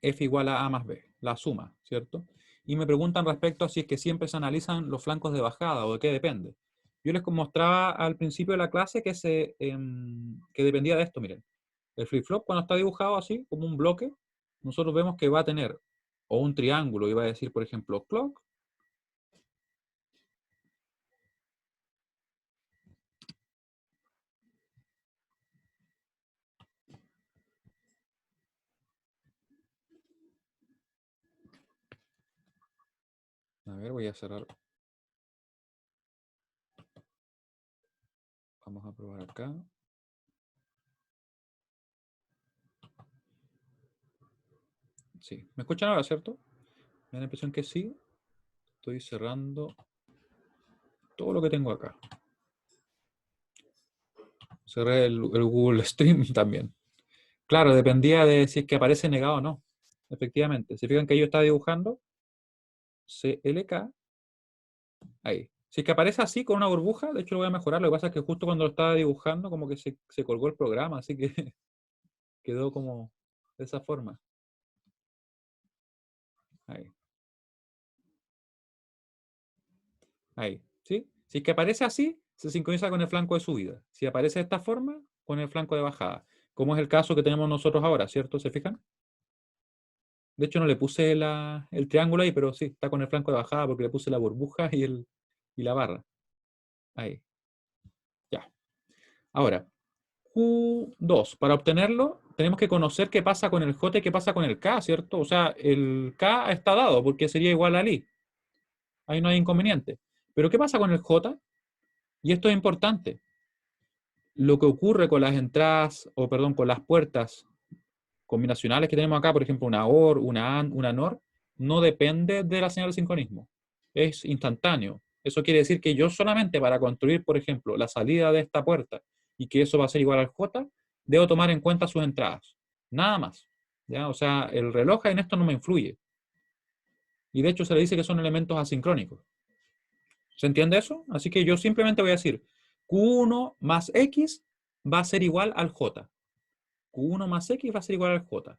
F igual a A más B, la suma, ¿cierto? Y me preguntan respecto a si es que siempre se analizan los flancos de bajada o de qué depende. Yo les mostraba al principio de la clase que dependía de esto, miren. El flip-flop cuando está dibujado así, como un bloque, nosotros vemos que va a tener o un triángulo, iba a decir, por ejemplo, clock. A ver, voy a cerrar. Vamos a probar acá. Sí. ¿Me escuchan ahora, cierto? Me da la impresión que sí. Estoy cerrando todo lo que tengo acá. Cerré el Google Stream también. Claro, dependía de si es que aparece negado o no. Efectivamente. Si fijan que yo estaba dibujando CLK, ahí. Si es que aparece así con una burbuja, de hecho lo voy a mejorar. Lo que pasa es que justo cuando lo estaba dibujando, como que se colgó el programa, así que quedó como de esa forma. Ahí. Ahí. ¿Sí? Si es que aparece así, se sincroniza con el flanco de subida. Si aparece de esta forma, con el flanco de bajada. Como es el caso que tenemos nosotros ahora, ¿cierto? ¿Se fijan? De hecho, no le puse el triángulo ahí, pero sí, está con el flanco de bajada porque le puse la burbuja y la barra. Ahí. Ya. Ahora, Q2. Para obtenerlo, tenemos que conocer qué pasa con el J y qué pasa con el K, ¿cierto? O sea, el K está dado porque sería igual al I. Ahí no hay inconveniente. Pero ¿qué pasa con el J? Y esto es importante. Lo que ocurre con las entradas, o perdón, con las puertas combinacionales que tenemos acá, por ejemplo, una OR, una AND, una NOR, no depende de la señal de sincronismo. Es instantáneo. Eso quiere decir que yo solamente para construir, por ejemplo, la salida de esta puerta y que eso va a ser igual al J, debo tomar en cuenta sus entradas. Nada más. ¿Ya? O sea, el reloj en esto no me influye. Y de hecho se le dice que son elementos asincrónicos. ¿Se entiende eso? Así que yo simplemente voy a decir Q1 más X va a ser igual al J. Q1 más X va a ser igual al J.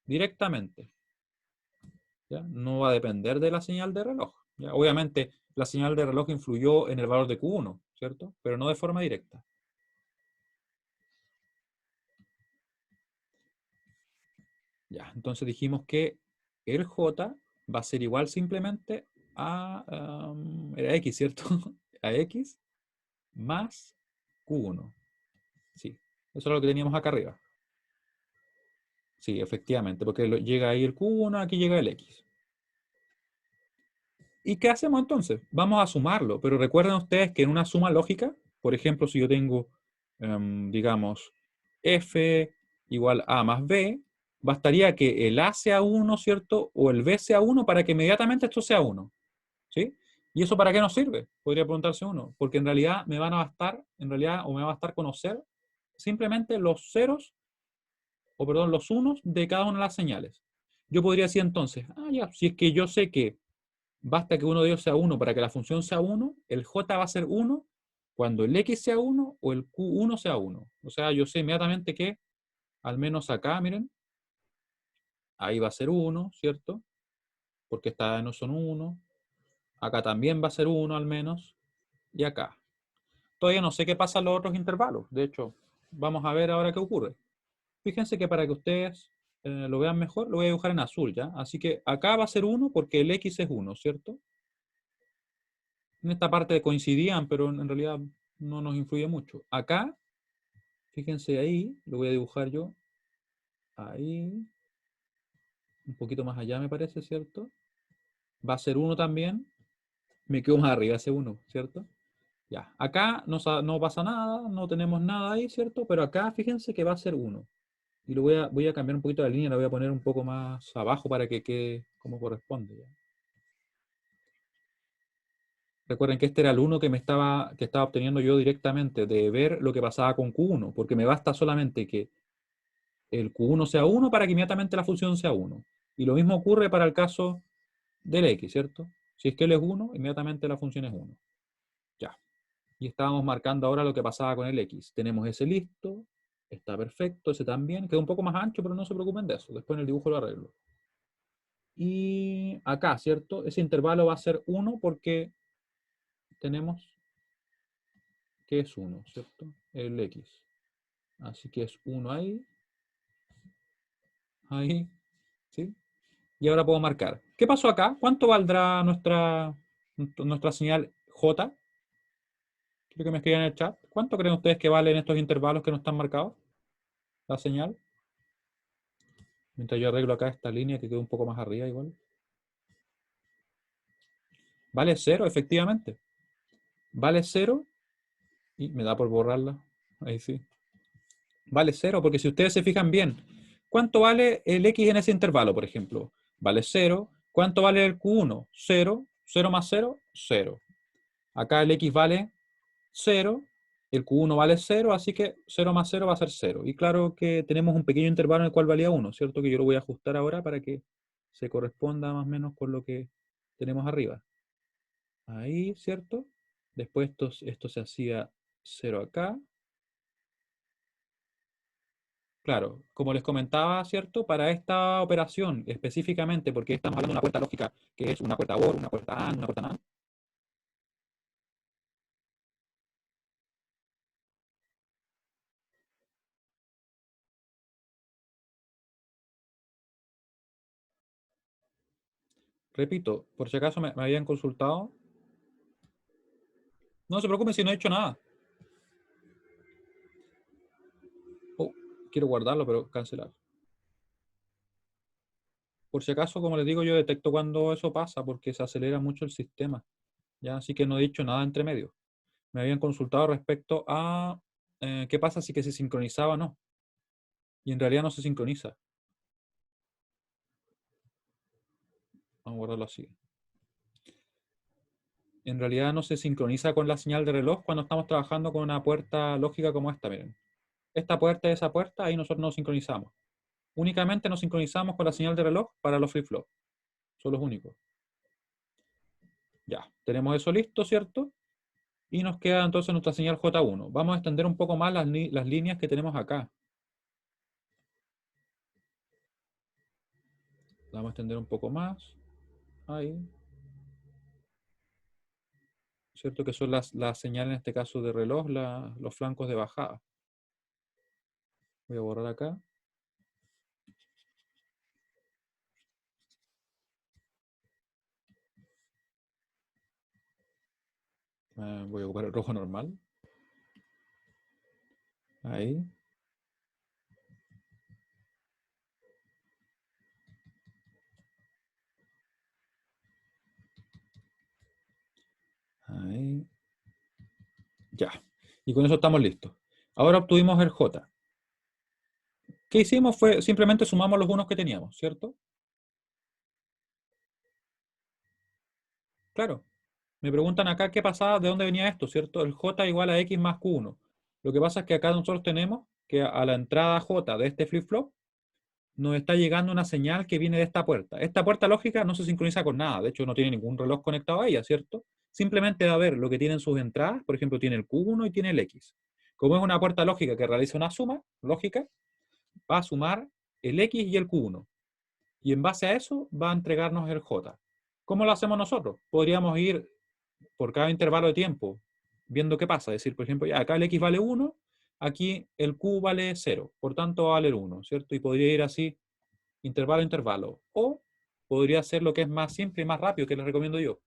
Directamente. ¿Ya? No va a depender de la señal de reloj. ¿Ya? Obviamente, la señal de reloj influyó en el valor de Q1, ¿cierto? Pero no de forma directa. Ya, entonces dijimos que el J va a ser igual simplemente a, era X, ¿cierto? A X más Q1. Sí, eso es lo que teníamos acá arriba. Sí, efectivamente, porque llega ahí el Q1, aquí llega el X. ¿Y qué hacemos entonces? Vamos a sumarlo, pero recuerden ustedes que en una suma lógica, por ejemplo, si yo tengo, digamos, F igual A más B, bastaría que el A sea 1, ¿cierto? O el B sea 1 para que inmediatamente esto sea 1, ¿sí? ¿Y eso para qué nos sirve? Podría preguntarse uno. Porque en realidad me van a bastar, en realidad, o me va a bastar conocer simplemente los ceros, o perdón, los unos de cada una de las señales. Yo podría decir entonces, ya, si es que yo sé que basta que uno de ellos sea 1 para que la función sea 1, el j va a ser 1 cuando el x sea 1 o el q1 sea 1. O sea, yo sé inmediatamente que, al menos acá, miren, ahí va a ser 1, ¿cierto? Porque estas no son 1. Acá también va a ser 1 al menos. Y acá. Todavía no sé qué pasa en los otros intervalos. De hecho, vamos a ver ahora qué ocurre. Fíjense que para que ustedes lo vean mejor, lo voy a dibujar en azul, ¿ya? Así que acá va a ser 1 porque el x es 1, ¿cierto? En esta parte coincidían, pero en realidad no nos influye mucho. Acá, fíjense ahí, lo voy a dibujar yo. Ahí, un poquito más allá me parece, ¿cierto? Va a ser 1 también. Me quedo más arriba ese 1, ¿cierto? Ya, acá no pasa nada, no tenemos nada ahí, ¿cierto? Pero acá fíjense que va a ser 1. Y voy a cambiar un poquito la línea, la voy a poner un poco más abajo para que quede como corresponde. ¿Ya? Recuerden que este era el 1 que estaba obteniendo yo directamente, de ver lo que pasaba con Q1, porque me basta solamente que el Q1 sea 1 para que inmediatamente la función sea 1. Y lo mismo ocurre para el caso del X, ¿cierto? Si es que él es 1, inmediatamente la función es 1. Ya. Y estábamos marcando ahora lo que pasaba con el X. Tenemos ese listo, está perfecto, ese también, queda un poco más ancho, pero no se preocupen de eso. Después en el dibujo lo arreglo. Y acá, ¿cierto? Ese intervalo va a ser 1 porque tenemos que es 1, ¿cierto? El X. Así que es 1 ahí, ahí, ¿sí? Y ahora puedo marcar. ¿Qué pasó acá? ¿Cuánto valdrá nuestra señal J? Quiero que me escriban en el chat. ¿Cuánto creen ustedes que valen estos intervalos que no están marcados? La señal. Mientras yo arreglo acá esta línea que quedó un poco más arriba igual. Vale 0, efectivamente. Vale 0. Y me da por borrarla. Ahí sí. Vale 0, porque si ustedes se fijan bien, ¿cuánto vale el X en ese intervalo, por ejemplo? Vale 0. ¿Cuánto vale el Q1? 0. 0 más 0, 0. Acá el X vale 0. El Q1 vale 0, así que 0 más 0 va a ser 0. Y claro que tenemos un pequeño intervalo en el cual valía 1, ¿cierto? Que yo lo voy a ajustar ahora para que se corresponda más o menos con lo que tenemos arriba. Ahí, ¿cierto? Después esto se hacía 0 acá. Claro, como les comentaba, ¿cierto? Para esta operación específicamente, porque estamos hablando de una puerta lógica que es una puerta OR, una puerta AND, una puerta NAND. Repito, por si acaso me habían consultado. No se preocupen si no he hecho nada. Oh, quiero guardarlo, pero cancelar. Por si acaso, como les digo, yo detecto cuando eso pasa porque se acelera mucho el sistema. ¿Ya? Así que no he dicho nada entre medio. Me habían consultado respecto a qué pasa si que se sincronizaba o no. Y en realidad no se sincroniza. Vamos a guardarlo así. En realidad no se sincroniza con la señal de reloj cuando estamos trabajando con una puerta lógica como esta, miren. Esta puerta y esa puerta, ahí nosotros nos sincronizamos. Únicamente nos sincronizamos con la señal de reloj para los flip-flops. Son los únicos. Ya, tenemos eso listo, ¿cierto? Y nos queda entonces nuestra señal J1. Vamos a extender un poco más las líneas que tenemos acá. Vamos a extender un poco más. Ahí. ¿Cierto? Que son las señales, en este caso de reloj, los flancos de bajada. Voy a borrar acá. Voy a ocupar el rojo normal. Ahí. Ahí. Ya. Y con eso estamos listos. Ahora obtuvimos el J. ¿Qué hicimos? Fue simplemente sumamos los unos que teníamos, ¿cierto? Claro. Me preguntan acá qué pasaba, de dónde venía esto, ¿cierto? El J igual a X más Q1. Lo que pasa es que acá nosotros tenemos que a la entrada J de este flip-flop nos está llegando una señal que viene de esta puerta. Esta puerta lógica no se sincroniza con nada, de hecho no tiene ningún reloj conectado a ella, ¿cierto? Simplemente va a ver lo que tienen sus entradas, por ejemplo, tiene el Q1 y tiene el X. Como es una puerta lógica que realiza una suma lógica, va a sumar el X y el Q1. Y en base a eso va a entregarnos el J. ¿Cómo lo hacemos nosotros? Podríamos ir por cada intervalo de tiempo viendo qué pasa. Es decir, por ejemplo, ya acá el X vale 1, aquí el Q vale 0, por tanto va a valer 1, ¿cierto? Y podría ir así intervalo a intervalo. O podría ser lo que es más simple y más rápido, que les recomiendo yo,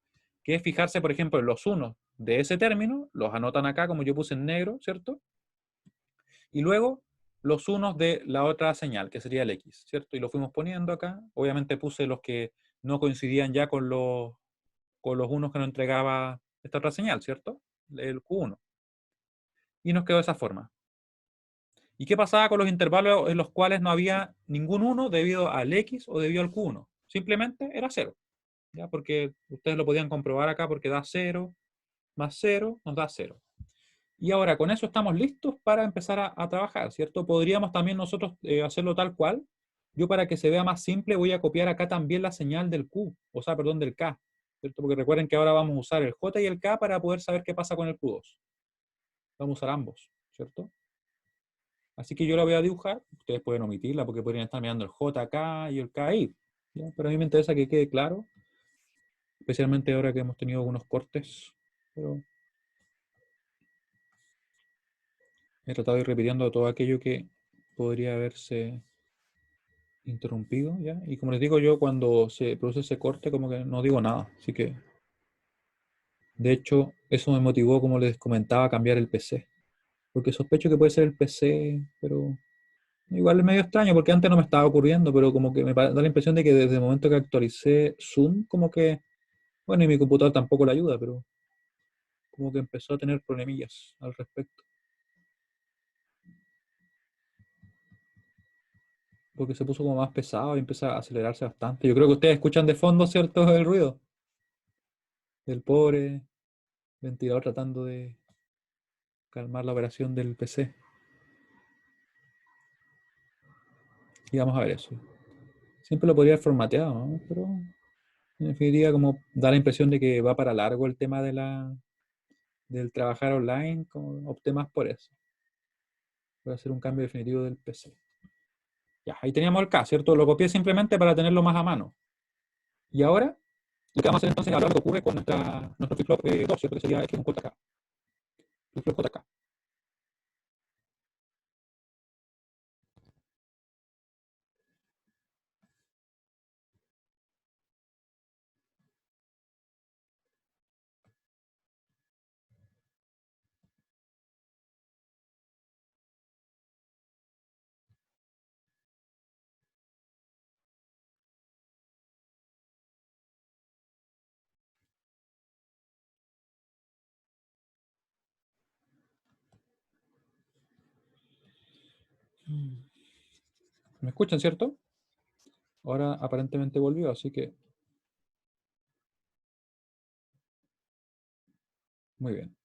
que es fijarse, por ejemplo, en los unos de ese término, los anotan acá como yo puse en negro, ¿cierto? Y luego los unos de la otra señal, que sería el X, ¿cierto? Y lo fuimos poniendo acá. Obviamente puse los que no coincidían ya con los unos que nos entregaba esta otra señal, ¿cierto? El Q1. Y nos quedó de esa forma. ¿Y qué pasaba con los intervalos en los cuales no había ningún 1 debido al X o debido al Q1? Simplemente era 0. ¿Ya? Porque ustedes lo podían comprobar acá porque da 0, más 0 nos da 0. Y ahora con eso estamos listos para empezar a trabajar, ¿cierto? Podríamos también nosotros hacerlo tal cual. Yo para que se vea más simple voy a copiar acá también la señal del Q, o sea, perdón, del K, ¿cierto? Porque recuerden que ahora vamos a usar el J y el K para poder saber qué pasa con el Q2. Vamos a usar ambos, ¿cierto? Así que yo la voy a dibujar. Ustedes pueden omitirla porque podrían estar mirando el J acá y el K ahí, ¿ya? Pero a mí me interesa que quede claro, especialmente ahora que hemos tenido algunos cortes. Pero he tratado de ir repitiendo todo aquello que podría haberse interrumpido, ¿ya? Y como les digo yo, cuando se produce ese corte, como que no digo nada. Así que, de hecho, eso me motivó, como les comentaba, a cambiar el PC. Porque sospecho que puede ser el PC, pero igual es medio extraño, porque antes no me estaba ocurriendo, pero como que da la impresión de que desde el momento que actualicé Zoom, como que, bueno, y mi computador tampoco le ayuda, pero como que empezó a tener problemillas al respecto. Porque se puso como más pesado y empieza a acelerarse bastante. Yo creo que ustedes escuchan de fondo, ¿cierto? El ruido del pobre ventilador tratando de calmar la operación del PC. Y vamos a ver eso. Siempre lo podría haber formateado, ¿no? Pero en definitiva como da la impresión de que va para largo el tema del trabajar online, como opté más por eso. Voy a hacer un cambio definitivo del PC. Ya, ahí teníamos el K, ¿cierto? Lo copié simplemente para tenerlo más a mano. Y ahora, lo que vamos a hacer entonces es hablar lo que ocurre con nuestro flip-flop 2, ¿cierto? Que sería X con JK. Flip-flop JK. ¿Me escuchan, cierto? Ahora aparentemente volvió, así que muy bien.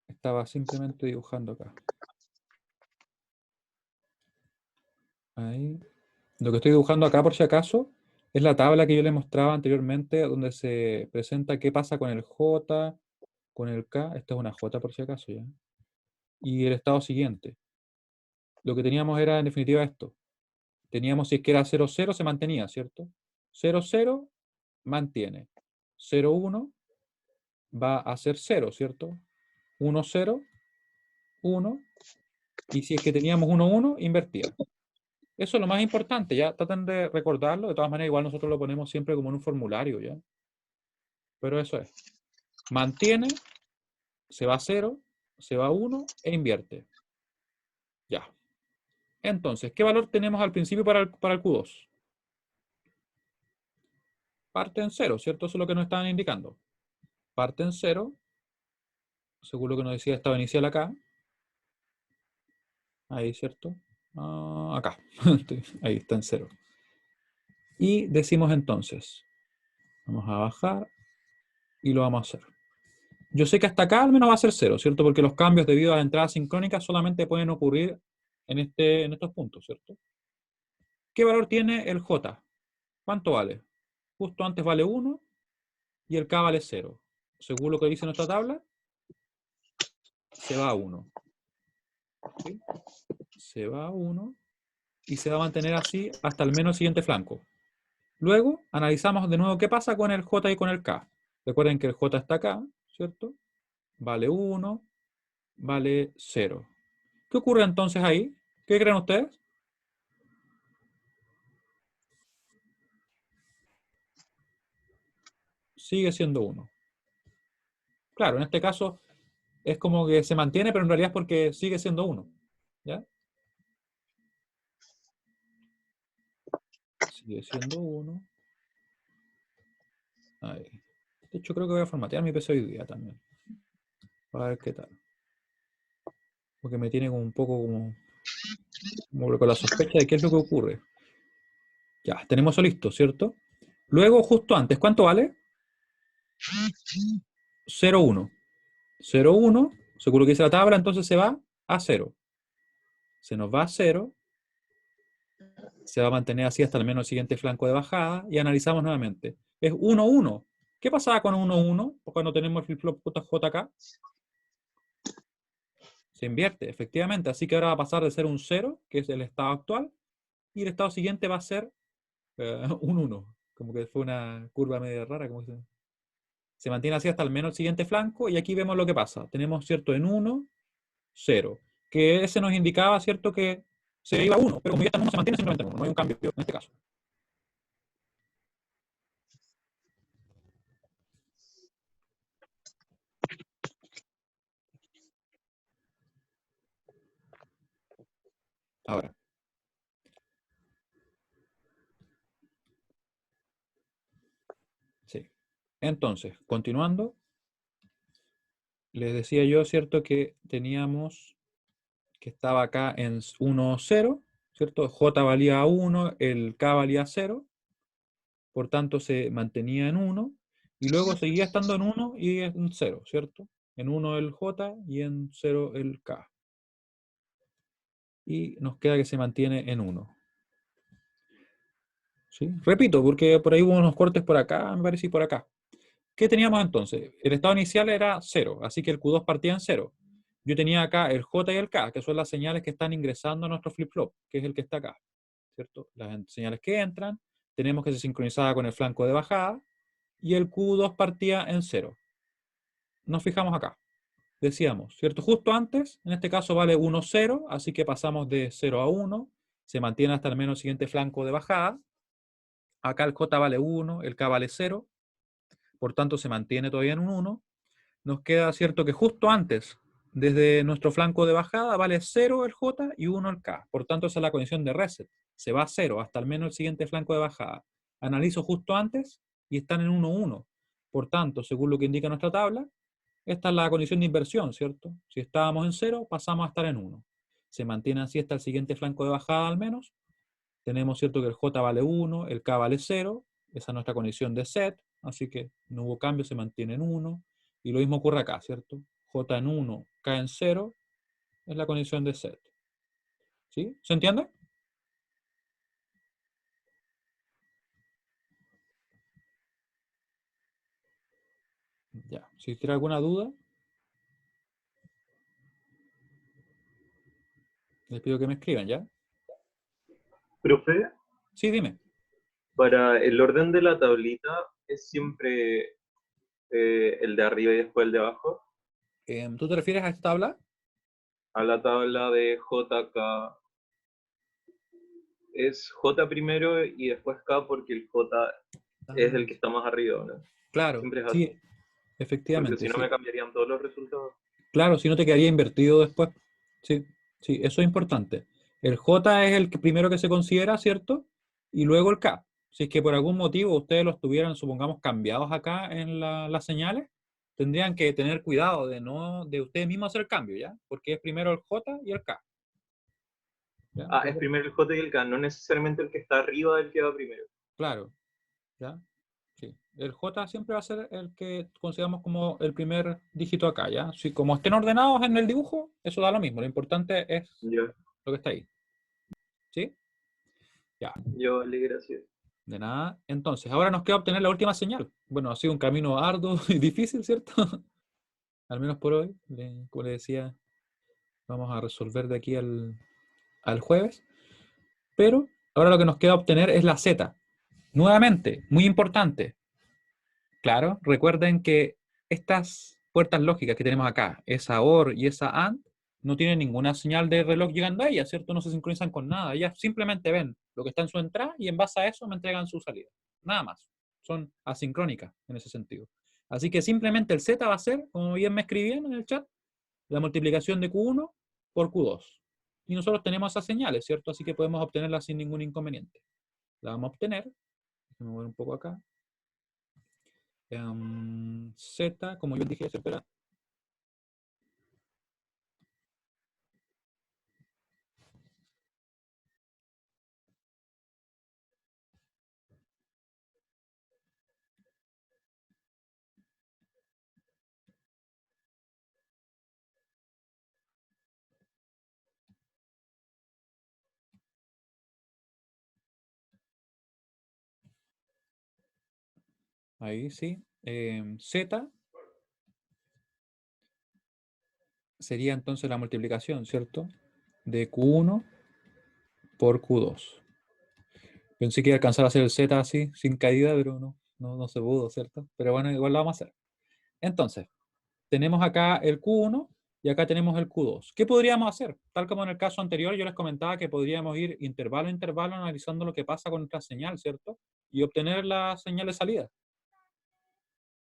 Estaba simplemente dibujando acá. Ahí. Lo que estoy dibujando acá, por si acaso, es la tabla que yo les mostraba anteriormente, donde se presenta qué pasa con el J, con el K. Esta es una J, por si acaso, ¿ya? Y el estado siguiente. Lo que teníamos era, en definitiva, esto. Teníamos, si es que era 0, 0, se mantenía, ¿cierto? 0, 0, mantiene. 0, 1, va a ser 0, ¿cierto? 1, 0, 1. Y si es que teníamos 1, 1, invertía. Eso es lo más importante, ya traten de recordarlo. De todas maneras, igual nosotros lo ponemos siempre como en un formulario, ¿ya? Pero eso es. Mantiene, se va a 0, se va a 1 e invierte. Ya. Entonces, ¿qué valor tenemos al principio para el Q2? Parte en 0, ¿cierto? Eso es lo que nos estaban indicando. Parte en 0, según lo que nos decía estado inicial acá. Ahí, ¿cierto? Acá. Ahí está en 0. Y decimos entonces, vamos a bajar y lo vamos a hacer. Yo sé que hasta acá al menos va a ser 0, ¿cierto? Porque los cambios debido a las entradas sincrónicas solamente pueden ocurrir en estos puntos, ¿cierto? ¿Qué valor tiene el J? ¿Cuánto vale? Justo antes vale 1 y el K vale 0. Según lo que dice nuestra tabla, se va a 1. ¿Sí? Se va a 1 y se va a mantener así hasta al menos el siguiente flanco. Luego analizamos de nuevo qué pasa con el J y con el K. Recuerden que el J está acá, ¿cierto? Vale 1, vale 0. ¿Qué ocurre entonces ahí? ¿Qué creen ustedes? Sigue siendo 1. Claro, en este caso es como que se mantiene, pero en realidad es porque sigue siendo 1. ¿Ya? Sigue siendo 1. Ahí. De hecho, creo que voy a formatear mi PC hoy día también. Para ver qué tal. Porque me tiene como un poco como con la sospecha de qué es lo que ocurre. Ya, tenemos eso listo, ¿cierto? Luego, justo antes, ¿cuánto vale? 0, 1. 0, 1, seguro que dice la tabla, entonces se va a 0. Se nos va a 0, se va a mantener así hasta al menos el siguiente flanco de bajada y analizamos nuevamente. Es 1, 1. ¿Qué pasaba con 1, 1? Cuando tenemos el flip-flop J acá. Se invierte, efectivamente. Así que ahora va a pasar de ser un 0, que es el estado actual, y el estado siguiente va a ser un 1. Como que fue una curva medio rara. Como se mantiene así hasta al menos el siguiente flanco, y aquí vemos lo que pasa. Tenemos, ¿cierto? En 1, 0. Que ese nos indicaba, ¿cierto? Que se iba a 1, pero como ya está en 1, se mantiene simplemente en 1. No hay un cambio en este caso. Ahora, sí. Entonces, continuando, les decía yo, ¿cierto? Que teníamos que estaba acá en 1, 0, ¿cierto? J valía 1, el K valía 0, por tanto se mantenía en 1, y luego seguía estando en 1 y en 0, ¿cierto? En 1 el J y en 0 el K. Y nos queda que se mantiene en 1. ¿Sí? Repito, porque por ahí hubo unos cortes por acá, me parece, y por acá. ¿Qué teníamos entonces? El estado inicial era 0, así que el Q2 partía en 0. Yo tenía acá el J y el K, que son las señales que están ingresando a nuestro flip-flop, que es el que está acá, ¿cierto? Las señales que entran, tenemos que se sincronizaba con el flanco de bajada, y el Q2 partía en 0. Nos fijamos acá. Decíamos, ¿cierto? Justo antes, en este caso vale 1, 0, así que pasamos de 0 a 1, se mantiene hasta al menos el siguiente flanco de bajada. Acá el J vale 1, el K vale 0, por tanto se mantiene todavía en un 1. Nos queda, ¿cierto? Que justo antes, desde nuestro flanco de bajada, vale 0 el J y 1 el K. Por tanto, esa es la condición de reset. Se va a 0 hasta al menos el siguiente flanco de bajada. Analizo justo antes y están en 1, 1. Por tanto, según lo que indica nuestra tabla, esta es la condición de inversión, ¿cierto? Si estábamos en 0, pasamos a estar en 1. Se mantiene así hasta el siguiente flanco de bajada al menos. Tenemos, ¿cierto? Que el J vale 1, el K vale 0. Esa es nuestra condición de set, así que no hubo cambio, se mantiene en 1. Y lo mismo ocurre acá, ¿cierto? J en 1, K en 0, es la condición de set. ¿Sí? ¿Se entiende? Ya. Si tiene alguna duda, les pido que me escriban, ¿ya? Profe, Sí, dime. para el orden de la tablita es siempre el de arriba y después el de abajo. ¿Tú te refieres a esta tabla? A la tabla de JK es J primero y después K porque el J es Ah, el que está más arriba, ¿no? claro, Siempre es así, sí, porque efectivamente, si no me sí. cambiarían todos los resultados. Claro, si no te quedaría invertido después. Sí, sí, eso es importante. El J es el que primero que se considera, ¿cierto? Y luego el K. Si es que por algún motivo ustedes los tuvieran, supongamos, cambiados acá en las señales, tendrían que tener cuidado de no, de ustedes mismos hacer el cambio, ¿ya? Porque es primero el J y el K. ¿Ya? Ah, es primero el J y el K, no necesariamente el que está arriba del que va primero. Claro, ¿ya? Sí. El J siempre va a ser el que consideramos como el primer dígito acá, ¿ya? Si como estén ordenados en el dibujo, eso da lo mismo. Lo importante es Yo, lo que está ahí. ¿Sí? Ya, yo, vale, gracias. de nada. Entonces, ahora nos queda obtener la última señal. Bueno, ha sido un camino arduo y difícil, ¿cierto? Al menos por hoy. Como le decía, vamos a resolver de aquí al jueves. Pero ahora lo que nos queda obtener es la Z. Nuevamente, muy importante. Claro, recuerden que estas puertas lógicas que tenemos acá, esa OR y esa AND, no tienen ninguna señal de reloj llegando a ellas, ¿cierto? No se sincronizan con nada. Ellas simplemente ven lo que está en su entrada y en base a eso me entregan su salida. Nada más. Son asincrónicas en ese sentido. Así que simplemente el Z va a ser, como bien me escribían en el chat, la multiplicación de Q1 por Q2. Y nosotros tenemos esas señales, ¿cierto? Así que podemos obtenerlas sin ningún inconveniente. La vamos a obtener. Déjenme mover un poco acá. Z, como yo dije, espera. Ahí sí. Z sería entonces la multiplicación, ¿cierto? De Q1 por Q2. Pensé que iba a alcanzar a hacer el Z así, sin caída, pero no se pudo, ¿cierto? Pero bueno, igual lo vamos a hacer. Entonces, tenemos acá el Q1 y acá tenemos el Q2. ¿Qué podríamos hacer? Tal como en el caso anterior, yo les comentaba que podríamos ir intervalo a intervalo analizando lo que pasa con nuestra señal, ¿cierto? Y obtener la señal de salida.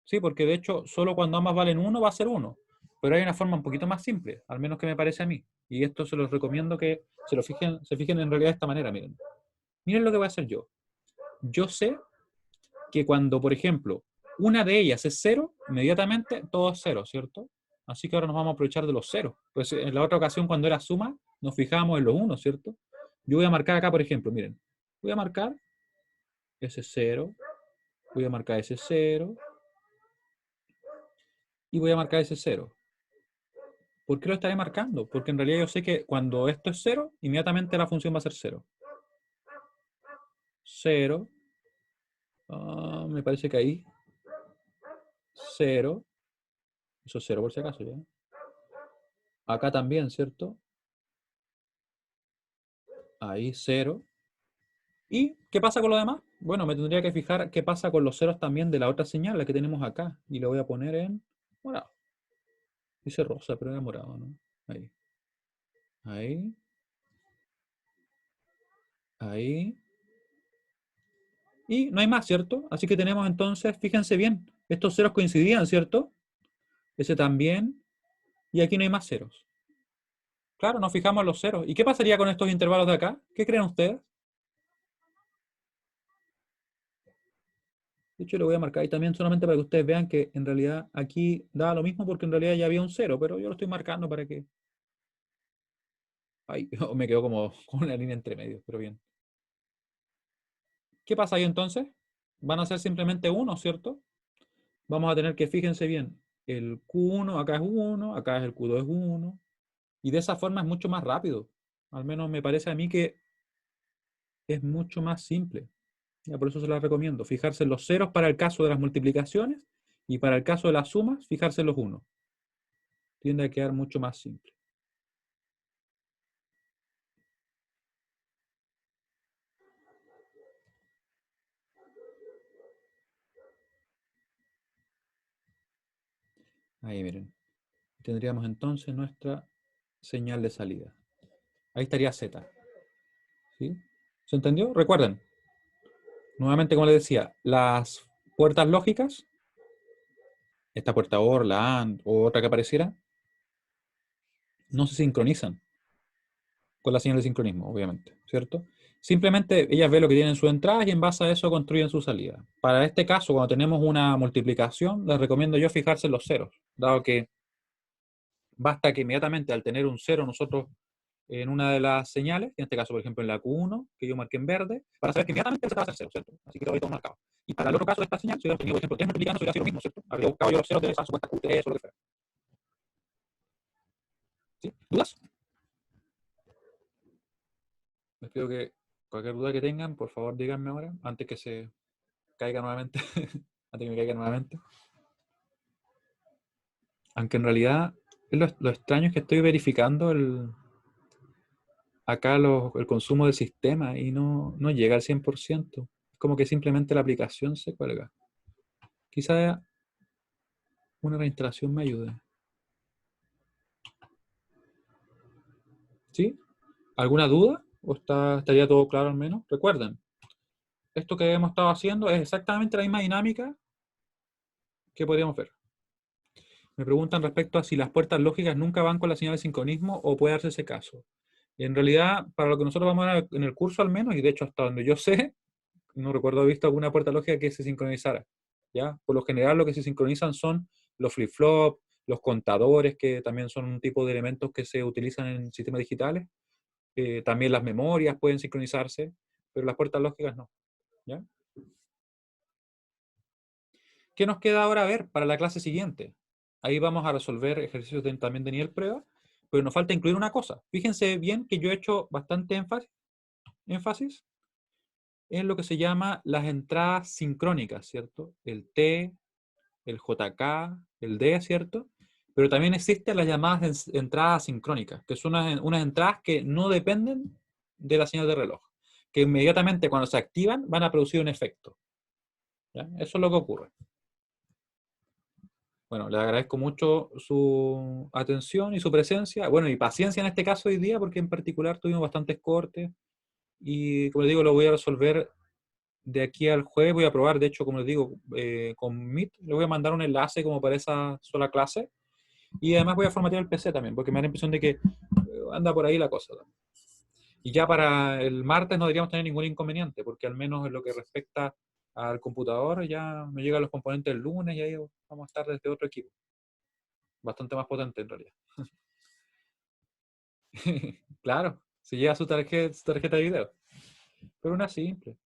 Sí, porque de hecho, solo cuando ambas valen 1 va a ser 1. Pero hay una forma un poquito más simple, al menos que me parece a mí. Y esto se los recomiendo que se fijen en realidad de esta manera, miren. Miren lo que voy a hacer yo. Yo sé que cuando, por ejemplo, una de ellas es 0, inmediatamente todo es 0, ¿cierto? Así que ahora nos vamos a aprovechar de los ceros. Pues en la otra ocasión, cuando era suma, nos fijábamos en los 1, ¿cierto? Yo voy a marcar acá, por ejemplo, miren. Voy a marcar ese 0, voy a marcar ese 0 y voy a marcar ese 0. ¿Por qué lo estaré marcando? Porque en realidad yo sé que cuando esto es 0, inmediatamente la función va a ser 0. 0. Me parece que ahí. 0. Eso es 0 por si acaso, ¿ya? Acá también, ¿cierto? Ahí 0. ¿Y qué pasa con lo demás? Bueno, me tendría que fijar qué pasa con los ceros también de la otra señal, la que tenemos acá. Y lo voy a poner en morado. Dice rosa, pero era morado, ¿no? Ahí. Ahí. Ahí. Y no hay más, ¿cierto? Así que tenemos entonces, fíjense bien, estos ceros coincidían, ¿cierto? Ese también. Y aquí no hay más ceros. Claro, nos fijamos en los ceros. ¿Y qué pasaría con estos intervalos de acá? ¿Qué creen ustedes? De hecho, lo voy a marcar ahí también solamente para que ustedes vean que en realidad aquí da lo mismo porque en realidad ya había un cero, pero yo lo estoy marcando para que... Ay, me quedó como con una línea entre medios, pero bien. ¿Qué pasa ahí entonces? Van a ser simplemente uno, ¿cierto? Vamos a tener que, fíjense bien, el Q1 acá es 1, acá es el Q2 es 1, y de esa forma es mucho más rápido. Al menos me parece a mí que es mucho más simple. Ya, por eso se las recomiendo. Fijarse en los ceros para el caso de las multiplicaciones y para el caso de las sumas, fijarse en los unos. Tiende a quedar mucho más simple. Ahí miren. Tendríamos entonces nuestra señal de salida. Ahí estaría Z. ¿Sí? ¿Se entendió? Recuerden, nuevamente como les decía, las puertas lógicas, esta puerta OR, la AND o otra que apareciera, no se sincronizan con la señal de sincronismo, obviamente, ¿cierto? Simplemente ellas ven lo que tienen en su entrada y en base a eso construyen su salida. Para este caso, cuando tenemos una multiplicación, les recomiendo yo fijarse en los ceros, dado que basta que inmediatamente al tener un cero nosotros en una de las señales, en este caso, por ejemplo, en la Q1, que yo marqué en verde, para saber que inmediatamente el Z va a ser cero, ¿cierto? Así que lo voy todo marcado. Y para el otro caso de esta señal, si hubiera tenido, por ejemplo, 3 multiplicando, hubiera sido lo mismo, ¿cierto? Habría buscado yo los ceros de esa supuesta Q3 o lo que fuera. ¿Sí? ¿Dudas? Les pido que cualquier duda que tengan, por favor díganme ahora, antes que se caiga nuevamente. Antes que me caiga nuevamente. Aunque en realidad, lo extraño es que estoy verificando acá el consumo del sistema y no llega al 100%. Es como que simplemente la aplicación se cuelga. Quizá una reinstalación me ayude. ¿Sí? ¿Alguna duda? ¿O estaría todo claro al menos? Recuerden, esto que hemos estado haciendo es exactamente la misma dinámica que podríamos ver. Me preguntan respecto a si las puertas lógicas nunca van con la señal de sincronismo o puede darse ese caso. En realidad, para lo que nosotros vamos a ver en el curso al menos, y de hecho hasta donde yo sé, no recuerdo haber visto alguna puerta lógica que se sincronizara. ¿Ya? Por lo general lo que se sincronizan son los flip-flop, los contadores, que también son un tipo de elementos que se utilizan en sistemas digitales. También las memorias pueden sincronizarse, pero las puertas lógicas no. ¿Ya? ¿Qué nos queda ahora ver para la clase siguiente? Ahí vamos a resolver ejercicios también de nivel prueba, pero nos falta incluir una cosa. Fíjense bien que yo he hecho bastante énfasis es lo que se llama las entradas sincrónicas, ¿cierto? El T, el JK, el D, ¿cierto? Pero también existen las llamadas entradas sincrónicas, que son unas entradas que no dependen de la señal de reloj, que inmediatamente cuando se activan van a producir un efecto. ¿Ya? Eso es lo que ocurre. Bueno, les agradezco mucho su atención y su presencia, bueno, y paciencia en este caso hoy día, porque en particular tuvimos bastantes cortes, y como les digo, lo voy a resolver de aquí al jueves. Voy a probar, de hecho, como les digo, con Meet, le voy a mandar un enlace como para esa sola clase, y además voy a formatear el PC también, porque me da la impresión de que anda por ahí la cosa también. Y ya para el martes no deberíamos tener ningún inconveniente, porque al menos en lo que respecta al computador ya me llegan los componentes el lunes y ahí vamos a estar desde otro equipo. Bastante más potente en realidad. Claro, si lleva su tarjeta de video. Pero una simple.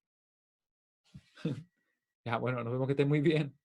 Ya, bueno, nos vemos, que esté muy bien.